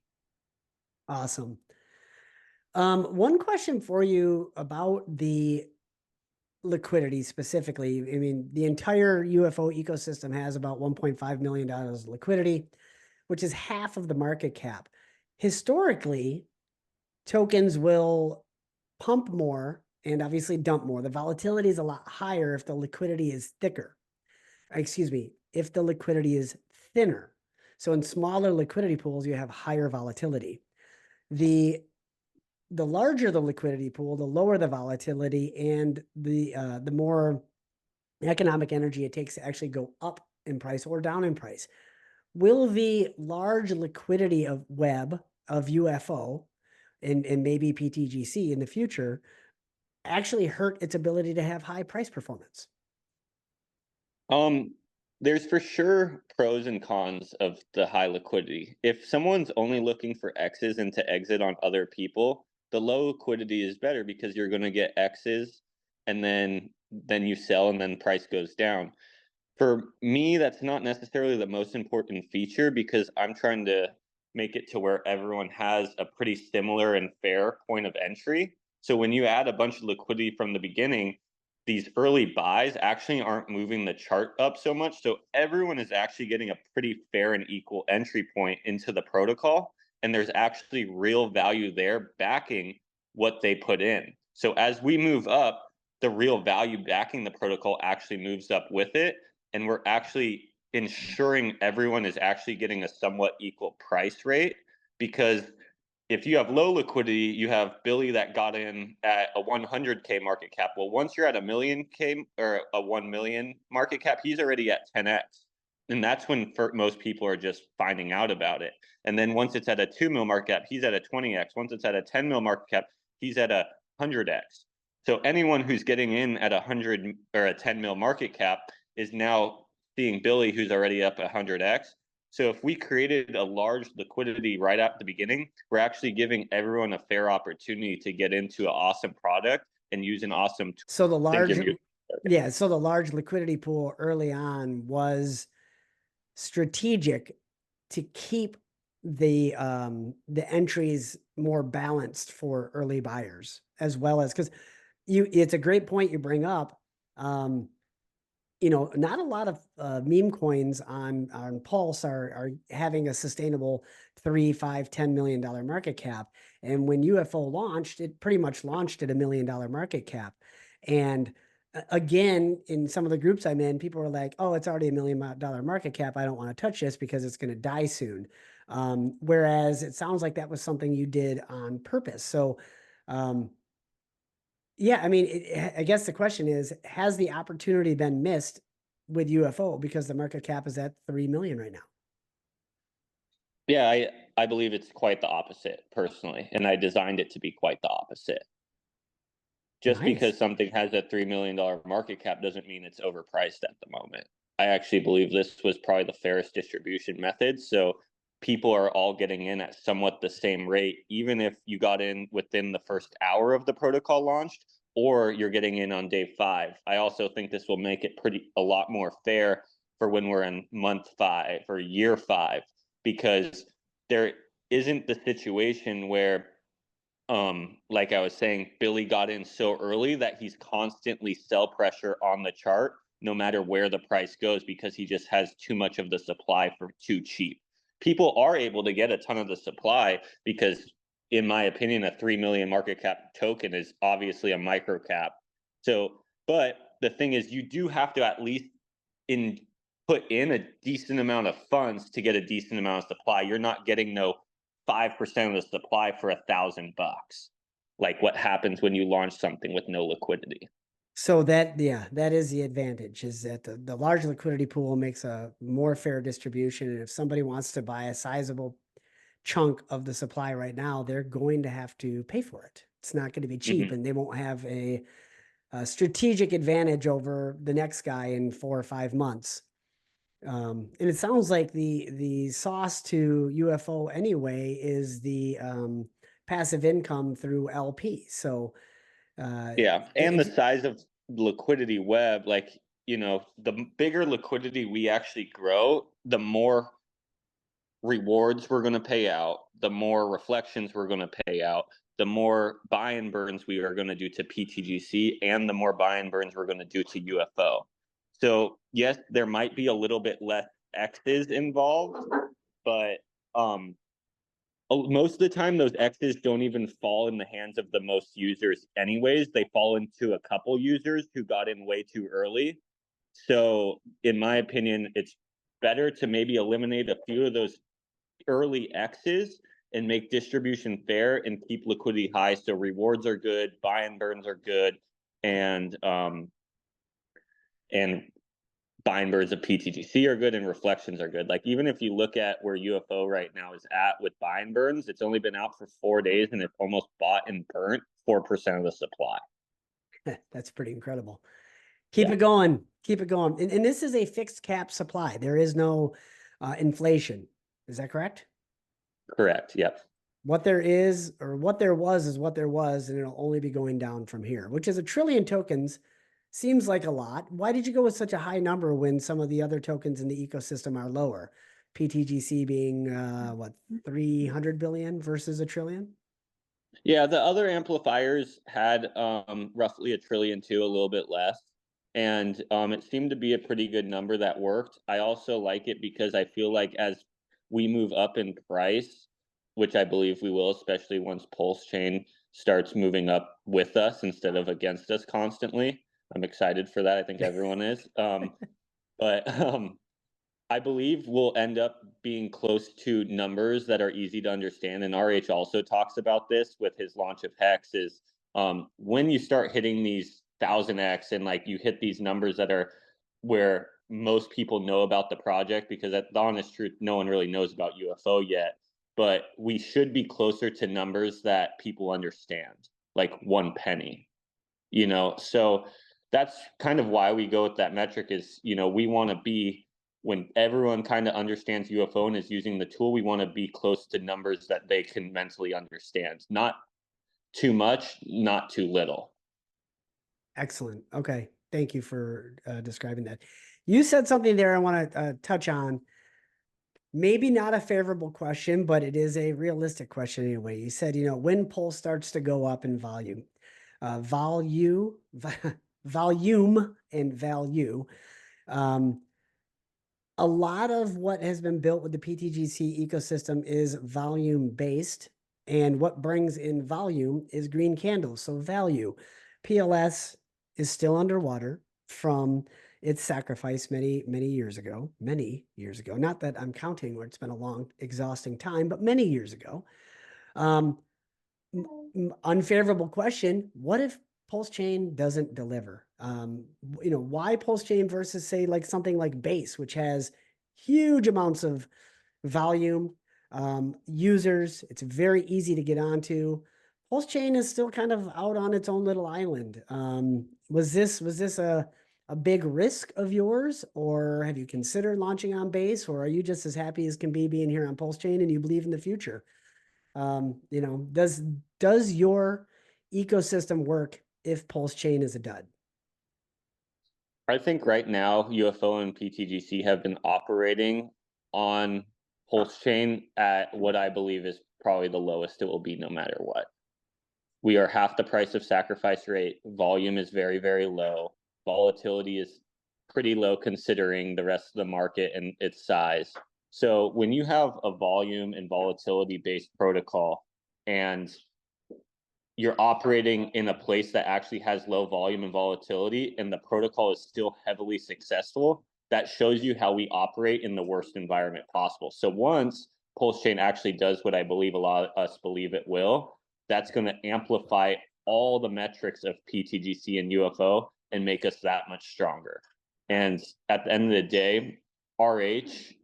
Awesome. One question for you about the liquidity specifically. I mean, the entire UFO ecosystem has about $1.5 million liquidity, which is half of the market cap. Historically, tokens will pump more and obviously dump more. The volatility is a lot higher if the liquidity is thicker. Excuse me, if the liquidity is thinner. So in smaller liquidity pools, you have higher volatility. The larger the liquidity pool, the lower the volatility, and the more economic energy it takes to actually go up in price or down in price. Will the large liquidity of web of UFO and maybe pTGC in the future actually hurt its ability to have high price performance? Um, there's for sure pros and cons of the high liquidity. If someone's only looking for X's and to exit on other people, the low liquidity is better, because you're going to get X's, and then you sell, and then price goes down. For me, that's not necessarily the most important feature, because I'm trying to make it to where everyone has a pretty similar and fair point of entry. So when you add a bunch of liquidity from the beginning, these early buys actually aren't moving the chart up so much. So everyone is actually getting a pretty fair and equal entry point into the protocol. And there's actually real value there backing what they put in. So as we move up, the real value backing the protocol actually moves up with it. And we're actually ensuring everyone is actually getting a somewhat equal price rate, because if you have low liquidity, you have Billy that got in at a 100K market cap. Well, once you're at a million K or a 1 million market cap, he's already at 10x. And that's when most people are just finding out about it. And then once it's at a 2 mil market cap, he's at a 20x. Once it's at a 10 mil market cap, he's at a 100x. So anyone who's getting in at 100 or a 10 mil market cap is now seeing Billy, who's already up 100x. So if we created a large liquidity right at the beginning, we're actually giving everyone a fair opportunity to get into an awesome product and use an awesome tool. So the large, You. yeah, so the large liquidity pool early on was strategic to keep the entries more balanced for early buyers, as well as, because it's a great point you bring up. Not a lot of meme coins on Pulse are having a sustainable 3, 5, $10 million market cap. And when UFO launched, it pretty much launched at $1 million market cap. And again, in some of the groups I'm in, people are like, "Oh, it's already $1 million market cap. I don't want to touch this because it's going to die soon." Whereas it sounds like that was something you did on purpose. So, yeah, I mean, I guess the question is, has the opportunity been missed with UFO because the market cap is at 3 million right now? Yeah, I believe it's quite the opposite personally, and I designed it to be quite the opposite. Just Nice. because something has a $3 million market cap doesn't mean it's overpriced at the moment. I actually believe this was probably the fairest distribution method. So people are all getting in at somewhat the same rate, even if you got in within the first hour of the protocol launched, or you're getting in on day 5. I also think this will make it a lot more fair for when we're in month 5 or year 5, because there isn't the situation where like I was saying, Billy got in so early that he's constantly sell pressure on the chart no matter where the price goes, because he just has too much of the supply for too cheap. People are able to get a ton of the supply because, in my opinion, a 3 million market cap token is obviously a micro cap. So, but the thing is, you do have to at least put in a decent amount of funds to get a decent amount of supply. You're not getting no 5% of the supply for $1,000, like what happens when you launch something with no liquidity. So that, yeah, that is the advantage, is that the large liquidity pool makes a more fair distribution. And if somebody wants to buy a sizable chunk of the supply right now, they're going to have to pay for it. It's not going to be cheap, and they won't have a strategic advantage over the next guy in 4 or 5 months. And it sounds like the sauce to UFO anyway is the passive income through LP. So Yeah, and the if size of liquidity web, like, the bigger liquidity we actually grow, the more rewards we're going to pay out, the more reflections we're going to pay out, the more buy and burns we are going to do to pTGC, and the more buy and burns we're going to do to UFO. So yes, there might be a little bit less X's involved, but most of the time those X's don't even fall in the hands of the most users anyways. They fall into a couple users who got in way too early. So in my opinion, it's better to maybe eliminate a few of those early X's and make distribution fair and keep liquidity high, so rewards are good, buy and burns are good, and buy and burns of pTGC are good, and reflections are good. Like, even if you look at where UFO right now is at with buy and burns, it's only been out for 4 days and it's almost bought and burnt 4% of the supply. that's pretty incredible. Keep Yeah, it going. Keep it going. And this is a fixed cap supply. There is no inflation. Is that correct? correct. Yep. What there is, or what there was, is what there was, and it'll only be going down from here, which is 1 trillion tokens. Seems like a lot. Why did you go with such a high number when some of the other tokens in the ecosystem are lower? pTGC being what, 300 billion versus 1 trillion? Yeah, the other amplifiers had roughly 1 trillion too, a little bit less. And it seemed to be a pretty good number that worked. I also like it because I feel like as we move up in price, which I believe we will, especially once PulseChain starts moving up with us instead of against us constantly. I'm excited for that. I think everyone is. But I believe we'll end up being close to numbers that are easy to understand. And RH also talks about this with his launch of Hex, is when you start hitting these 1000x and like you hit these numbers that are where most people know about the project, because at the honest truth, no one really knows about UFO yet, but we should be closer to numbers that people understand. like 1 penny, so that's kind of why we go with that metric is, we want to be, when everyone kind of understands UFO and is using the tool, we want to be close to numbers that they can mentally understand. Not too much, not too little. Excellent. Okay. Thank you for describing that. You said something there I want to touch on. Maybe not a favorable question, but it is a realistic question anyway. You said, when Pulse starts to go up in volume, volume and value. A lot of what has been built with the pTGC ecosystem is volume based, and what brings in volume is green candles. So value. PLS is still underwater from its sacrifice many years ago. Not that I'm counting, where it's been a long, exhausting time, but many years ago. Unfavorable question: what if PulseChain doesn't deliver? Why PulseChain versus, say, like something like Base, which has huge amounts of volume, users. It's very easy to get onto. PulseChain is still kind of out on its own little island. Was this a big risk of yours, or have you considered launching on Base, or are you just as happy as can be being here on PulseChain and you believe in the future? Does your ecosystem work if PulseChain is a dud? I think right now UFO and pTGC have been operating on PulseChain at what I believe is probably the lowest it will be no matter what. We are half the price of sacrifice rate. Volume is very, very low. Volatility is pretty low considering the rest of the market and its size. So when you have a volume and volatility based protocol and you're operating in a place that actually has low volume and volatility and the protocol is still heavily successful, that shows you how we operate in the worst environment possible. So once PulseChain actually does what I believe a lot of us believe it will, that's going to amplify all the metrics of pTGC and UFO and make us that much stronger. And at the end of the day, RH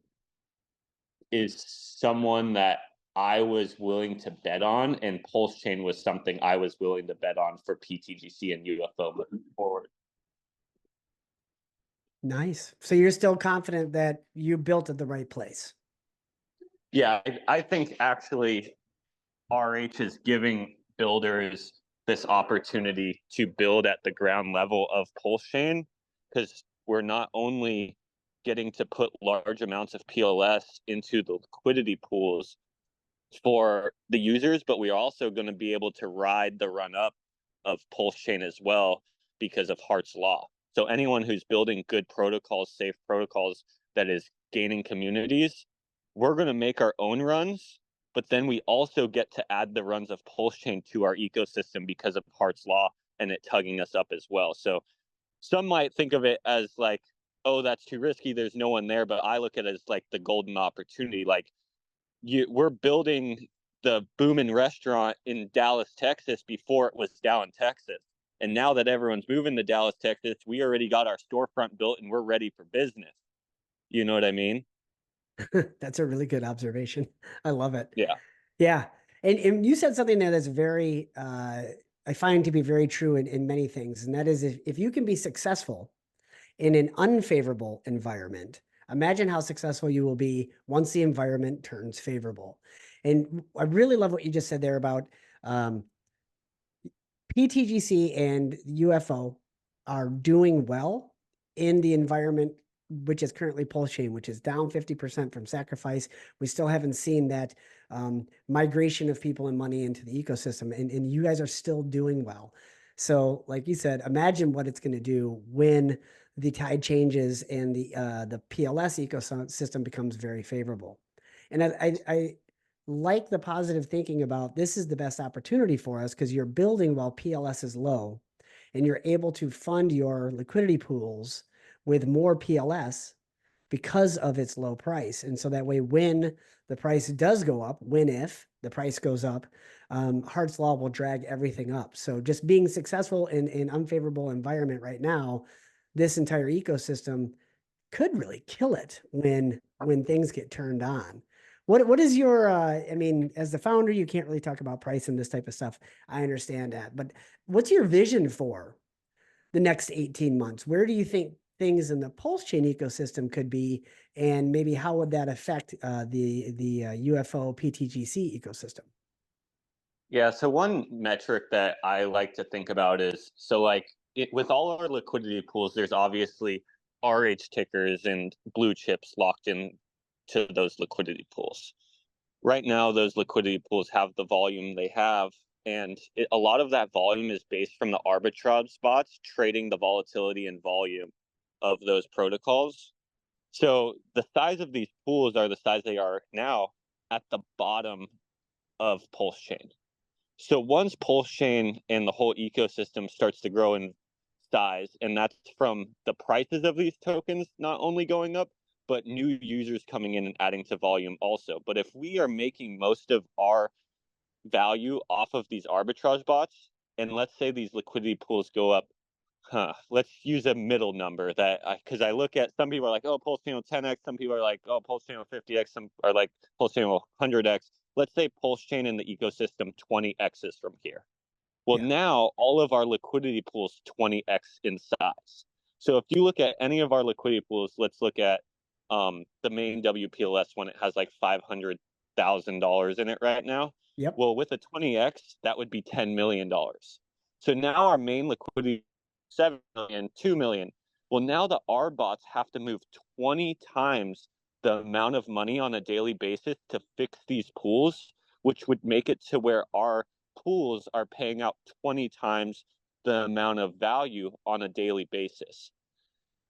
is someone that I was willing to bet on, and PulseChain was something I was willing to bet on for pTGC and UFO moving forward. Nice. So you're still confident that you built at the right place? Yeah, I think actually RH is giving builders this opportunity to build at the ground level of PulseChain, because we're not only getting to put large amounts of PLS into the liquidity pools for the users, but we're also going to be able to ride the run up of PulseChain as well because of Hart's Law. So anyone who's building good protocols, safe protocols, that is gaining communities, we're going to make our own runs, but then we also get to add the runs of PulseChain to our ecosystem because of Hart's Law and it tugging us up as well. So some might think of it as like, oh, that's too risky, there's no one there, but I look at it as like the golden opportunity. Like, we're building the booming restaurant in Dallas, Texas before it was down Texas. And now that everyone's moving to Dallas, Texas, we already got our storefront built and we're ready for business. You know what I mean? That's a really good observation. I love it. Yeah. Yeah. And you said something there that's very, I find to be very true in many things. And that is, if you can be successful in an unfavorable environment, imagine how successful you will be once the environment turns favorable. And I really love what you just said there about pTGC and UFO are doing well in the environment, which is currently PulseChain, which is down 50% from sacrifice. We still haven't seen that migration of people and money into the ecosystem, and you guys are still doing well. So like you said, imagine what it's going to do when the tide changes and the PLS ecosystem becomes very favorable. And I like the positive thinking about this is the best opportunity for us because you're building while PLS is low and you're able to fund your liquidity pools with more PLS because of its low price. And so that way, when the price does go up, if the price goes up, Hart's Law will drag everything up. So just being successful in an unfavorable environment right now, this entire ecosystem could really kill it when things get turned on. What is your I mean, as the founder, you can't really talk about price and this type of stuff. I understand that. But what's your vision for the next 18 months? Where do you think things in the PulseChain ecosystem could be, and maybe how would that affect the UFO PTGC ecosystem? Yeah, so one metric that I like to think about is so like with all our liquidity pools, there's obviously RH tickers and blue chips locked in to those liquidity pools. Right now, those liquidity pools have the volume they have, and a lot of that volume is based from the arbitrage spots trading the volatility and volume of those protocols. So the size of these pools are the size they are now at the bottom of PulseChain. So once PulseChain and the whole ecosystem starts to grow in size, and that's from the prices of these tokens not only going up, but new users coming in and adding to volume also. But if we are making most of our value off of these arbitrage bots, and let's say these liquidity pools go up, let's use a middle number that because I look at some people are like, oh, PulseChain will 10x, some people are like, oh, PulseChain will 50x, some are like PulseChain will 100x. Let's say PulseChain in the ecosystem 20x's from here. Well, Yeah. now all of our liquidity pools 20x in size. So if you look at any of our liquidity pools, let's look at the main WPLS one. It has like $500,000 in it right now. Yep. Well, with a 20x, that would be $10 million. So now our main liquidity 7 million, 2 million. Well, now the R bots have to move 20 times the amount of money on a daily basis to fix these pools, which would make it to where our pools are paying out 20 times the amount of value on a daily basis.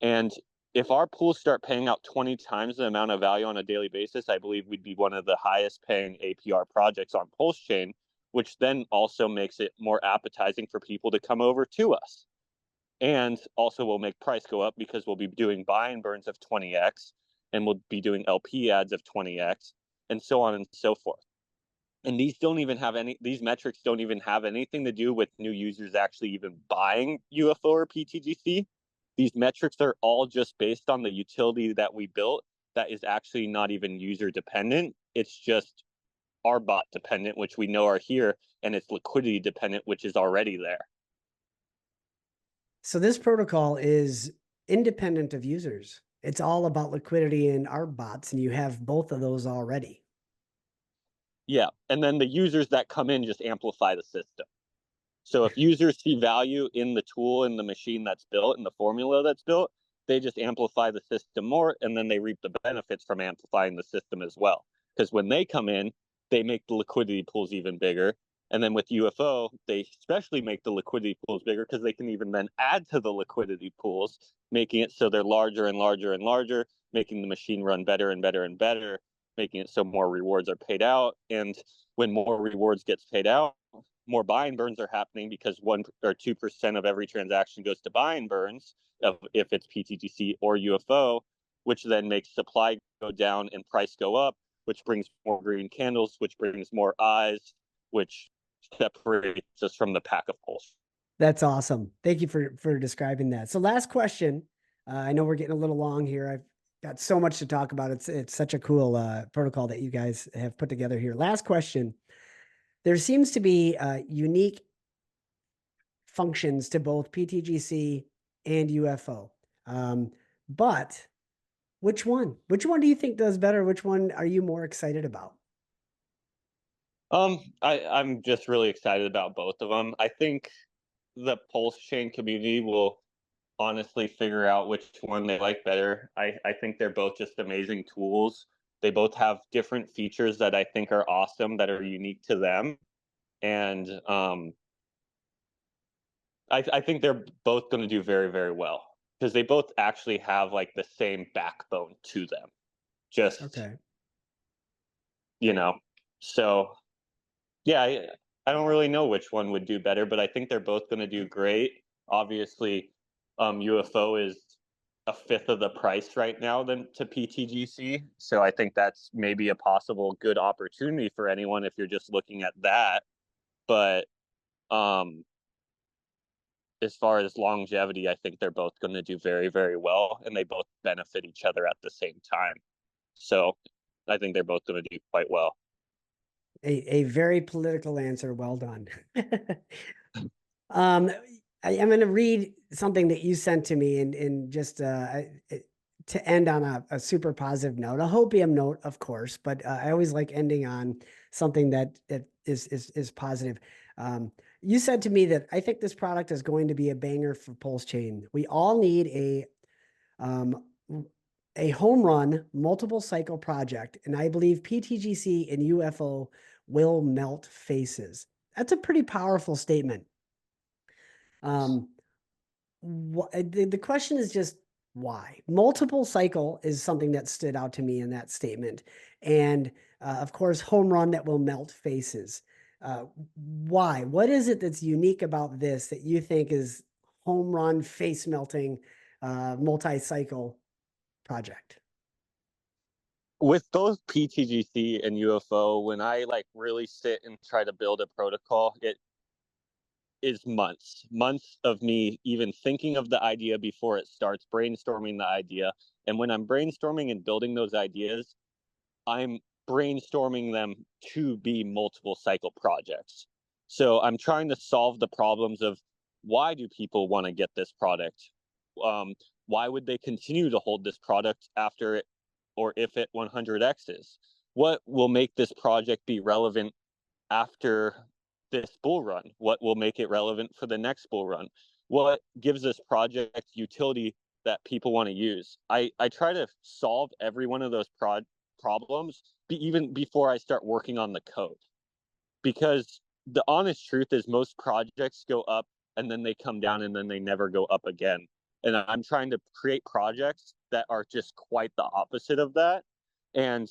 And if our pools start paying out 20 times the amount of value on a daily basis, I believe we'd be one of the highest paying APR projects on PulseChain, which then also makes it more appetizing for people to come over to us. And also will make price go up because we'll be doing buy and burns of 20x, and we'll be doing LP ads of 20x, and so on and so forth. And these metrics don't even have anything to do with new users actually even buying UFO or PTGC. These metrics are all just based on the utility that we built that is actually not even user dependent. It's just our bot dependent, which we know are here, and it's liquidity dependent, which is already there. So this protocol is independent of users. It's all about liquidity and our bots, and you have both of those already. Yeah. And then the users that come in just amplify the system. So if users see value in the tool and the machine that's built and the formula that's built, they just amplify the system more, and then they reap the benefits from amplifying the system as well. Because when they come in, they make the liquidity pools even bigger. And then with UFO, they especially make the liquidity pools bigger because they can even then add to the liquidity pools, making it so they're larger and larger and larger, making the machine run better and better and better, making it so more rewards are paid out. And when more rewards gets paid out, more buy and burns are happening because 1 or 2% of every transaction goes to buy and burns if it's PTGC or UFO, which then makes supply go down and price go up, which brings more green candles, which brings more eyes, which separates us from the pack of holes. That's awesome. Thank you for describing that. So last question. I know we're getting a little long here. I've got so much to talk about. It's such a cool protocol that you guys have put together here. Last question. There seems to be unique functions to both PTGC and UFO. But which one? Which one do you think does better? Which one are you more excited about? I'm just really excited about both of them. I think the PulseChain community will honestly figure out which one they like better. I think they're both just amazing tools. They both have different features that I think are awesome, that are unique to them. And I think they're both going to do very, very well because they both actually have like the same backbone to them. Just, Okay. you know, so yeah, I don't really know which one would do better, but I think they're both going to do great. Obviously, UFO is a fifth of the price right now than to PTGC, so I think that's maybe a possible good opportunity for anyone if you're just looking at that. But um, as far as longevity, I think they're both going to do very, very well, and they both benefit each other at the same time. So I think they're both going to do quite well. A very political answer. Well done. Um, I'm going to read something that you sent to me and just to end on a super positive note, a hopium note, of course, but I always like ending on something that is positive. You said to me that I think this product is going to be a banger for PulseChain. We all need um, a home run multiple cycle project, and I believe pTGC and UFO will melt faces. That's a pretty powerful statement. Um, the question is just why? Multiple cycle is something that stood out to me in that statement. And of course, home run that will melt faces. Why? What is it that's unique about this that you think is home run face melting multi-cycle project? With both pTGC and UFO, when I like really sit and try to build a protocol, it is months of me even thinking of the idea before it starts, brainstorming the idea. And when I'm brainstorming and building those ideas, I'm brainstorming them to be multiple cycle projects. So I'm trying to solve the problems of why do people want to get this product? Um, why would they continue to hold this product after it or if it 100x's? What will make this project be relevant after this bull run? What will make it relevant for the next bull run? What gives this project utility that people want to use? I try to solve every one of those problems even before I start working on the code. Because the honest truth is most projects go up and then they come down and then they never go up again. And I'm trying to create projects that are just quite the opposite of that. And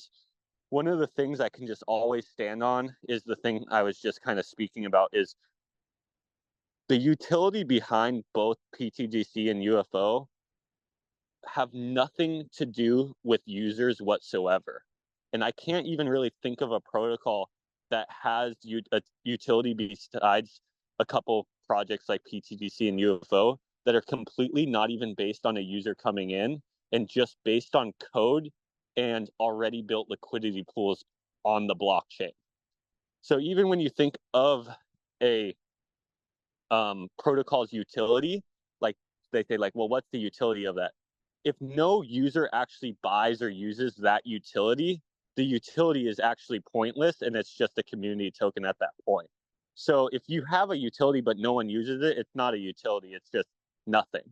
one of the things I can just always stand on is the thing I was just kind of speaking about is the utility behind both pTGC and UFO have nothing to do with users whatsoever. And I can't even really think of a protocol that has a utility besides a couple projects like pTGC and UFO that are completely not even based on a user coming in and just based on code and already built liquidity pools on the blockchain. So even when you think of a protocol's utility, like they say, like, well, what's the utility of that? If no user actually buys or uses that utility, the utility is actually pointless and it's just a community token at that point. So if you have a utility but no one uses it, it's not a utility, it's just nothing.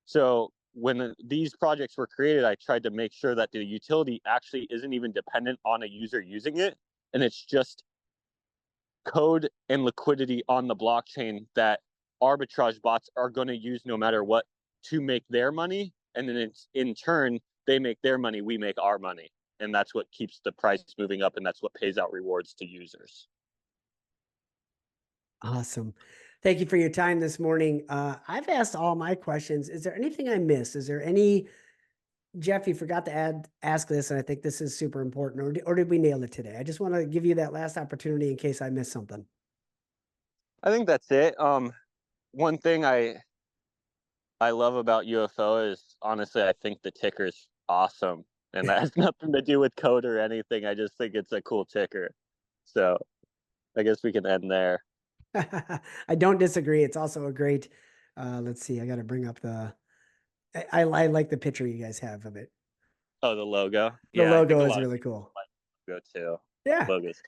So when these projects were created, I tried to make sure that the utility actually isn't even dependent on a user using it, and it's just code and liquidity on the blockchain that arbitrage bots are going to use no matter what to make their money. And then in turn, they make their money, we make our money. And that's what keeps the price moving up. And that's what pays out rewards to users. Awesome. Thank you for your time this morning. I've asked all my questions. Is there anything I missed? Is there any, Jeff, you forgot to ask this, and I think this is super important, or did we nail it today? I just want to give you that last opportunity in case I missed something. I think that's it. One thing I love about UFO is honestly, I think the ticker is awesome. And that has nothing to do with code or anything. I just think it's a cool ticker. So I guess we can end there. I don't disagree. It's also a great, let's see, I got to bring up I like the picture you guys have of it. Oh, the logo. The Yeah, I think logo a is lot of really people cool. like the logo too. Yeah. Logos.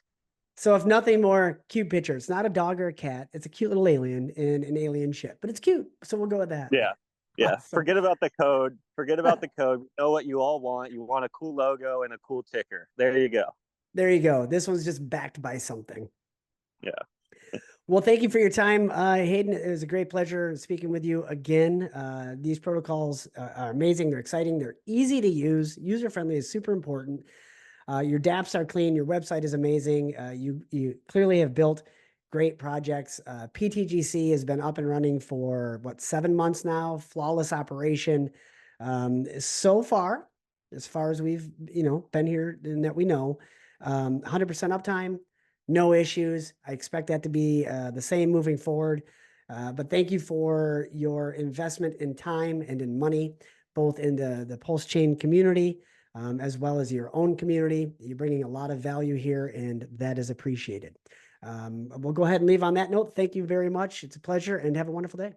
So if nothing more, cute picture. It's not a dog or a cat. It's a cute little alien in an alien ship, but it's cute. So we'll go with that. Yeah. Yeah. Awesome. Forget about the code. Forget about the code. We know what you all want. You want a cool logo and a cool ticker. There you go. There you go. This one's just backed by something. Yeah. Well, thank you for your time, Hayden. It was a great pleasure speaking with you again. These protocols are amazing. They're exciting. They're easy to use. User-friendly is super important. Your dApps are clean. Your website is amazing. You clearly have built great projects. pTGC has been up and running for what, 7 months now. Flawless operation. So far, as far as we've been here and that we know, 100% uptime, no issues. I expect that to be the same moving forward. But thank you for your investment in time and in money, both in the PulseChain community, as well as your own community. You're bringing a lot of value here, and that is appreciated. We'll go ahead and leave on that note. Thank you very much. It's a pleasure, and have a wonderful day.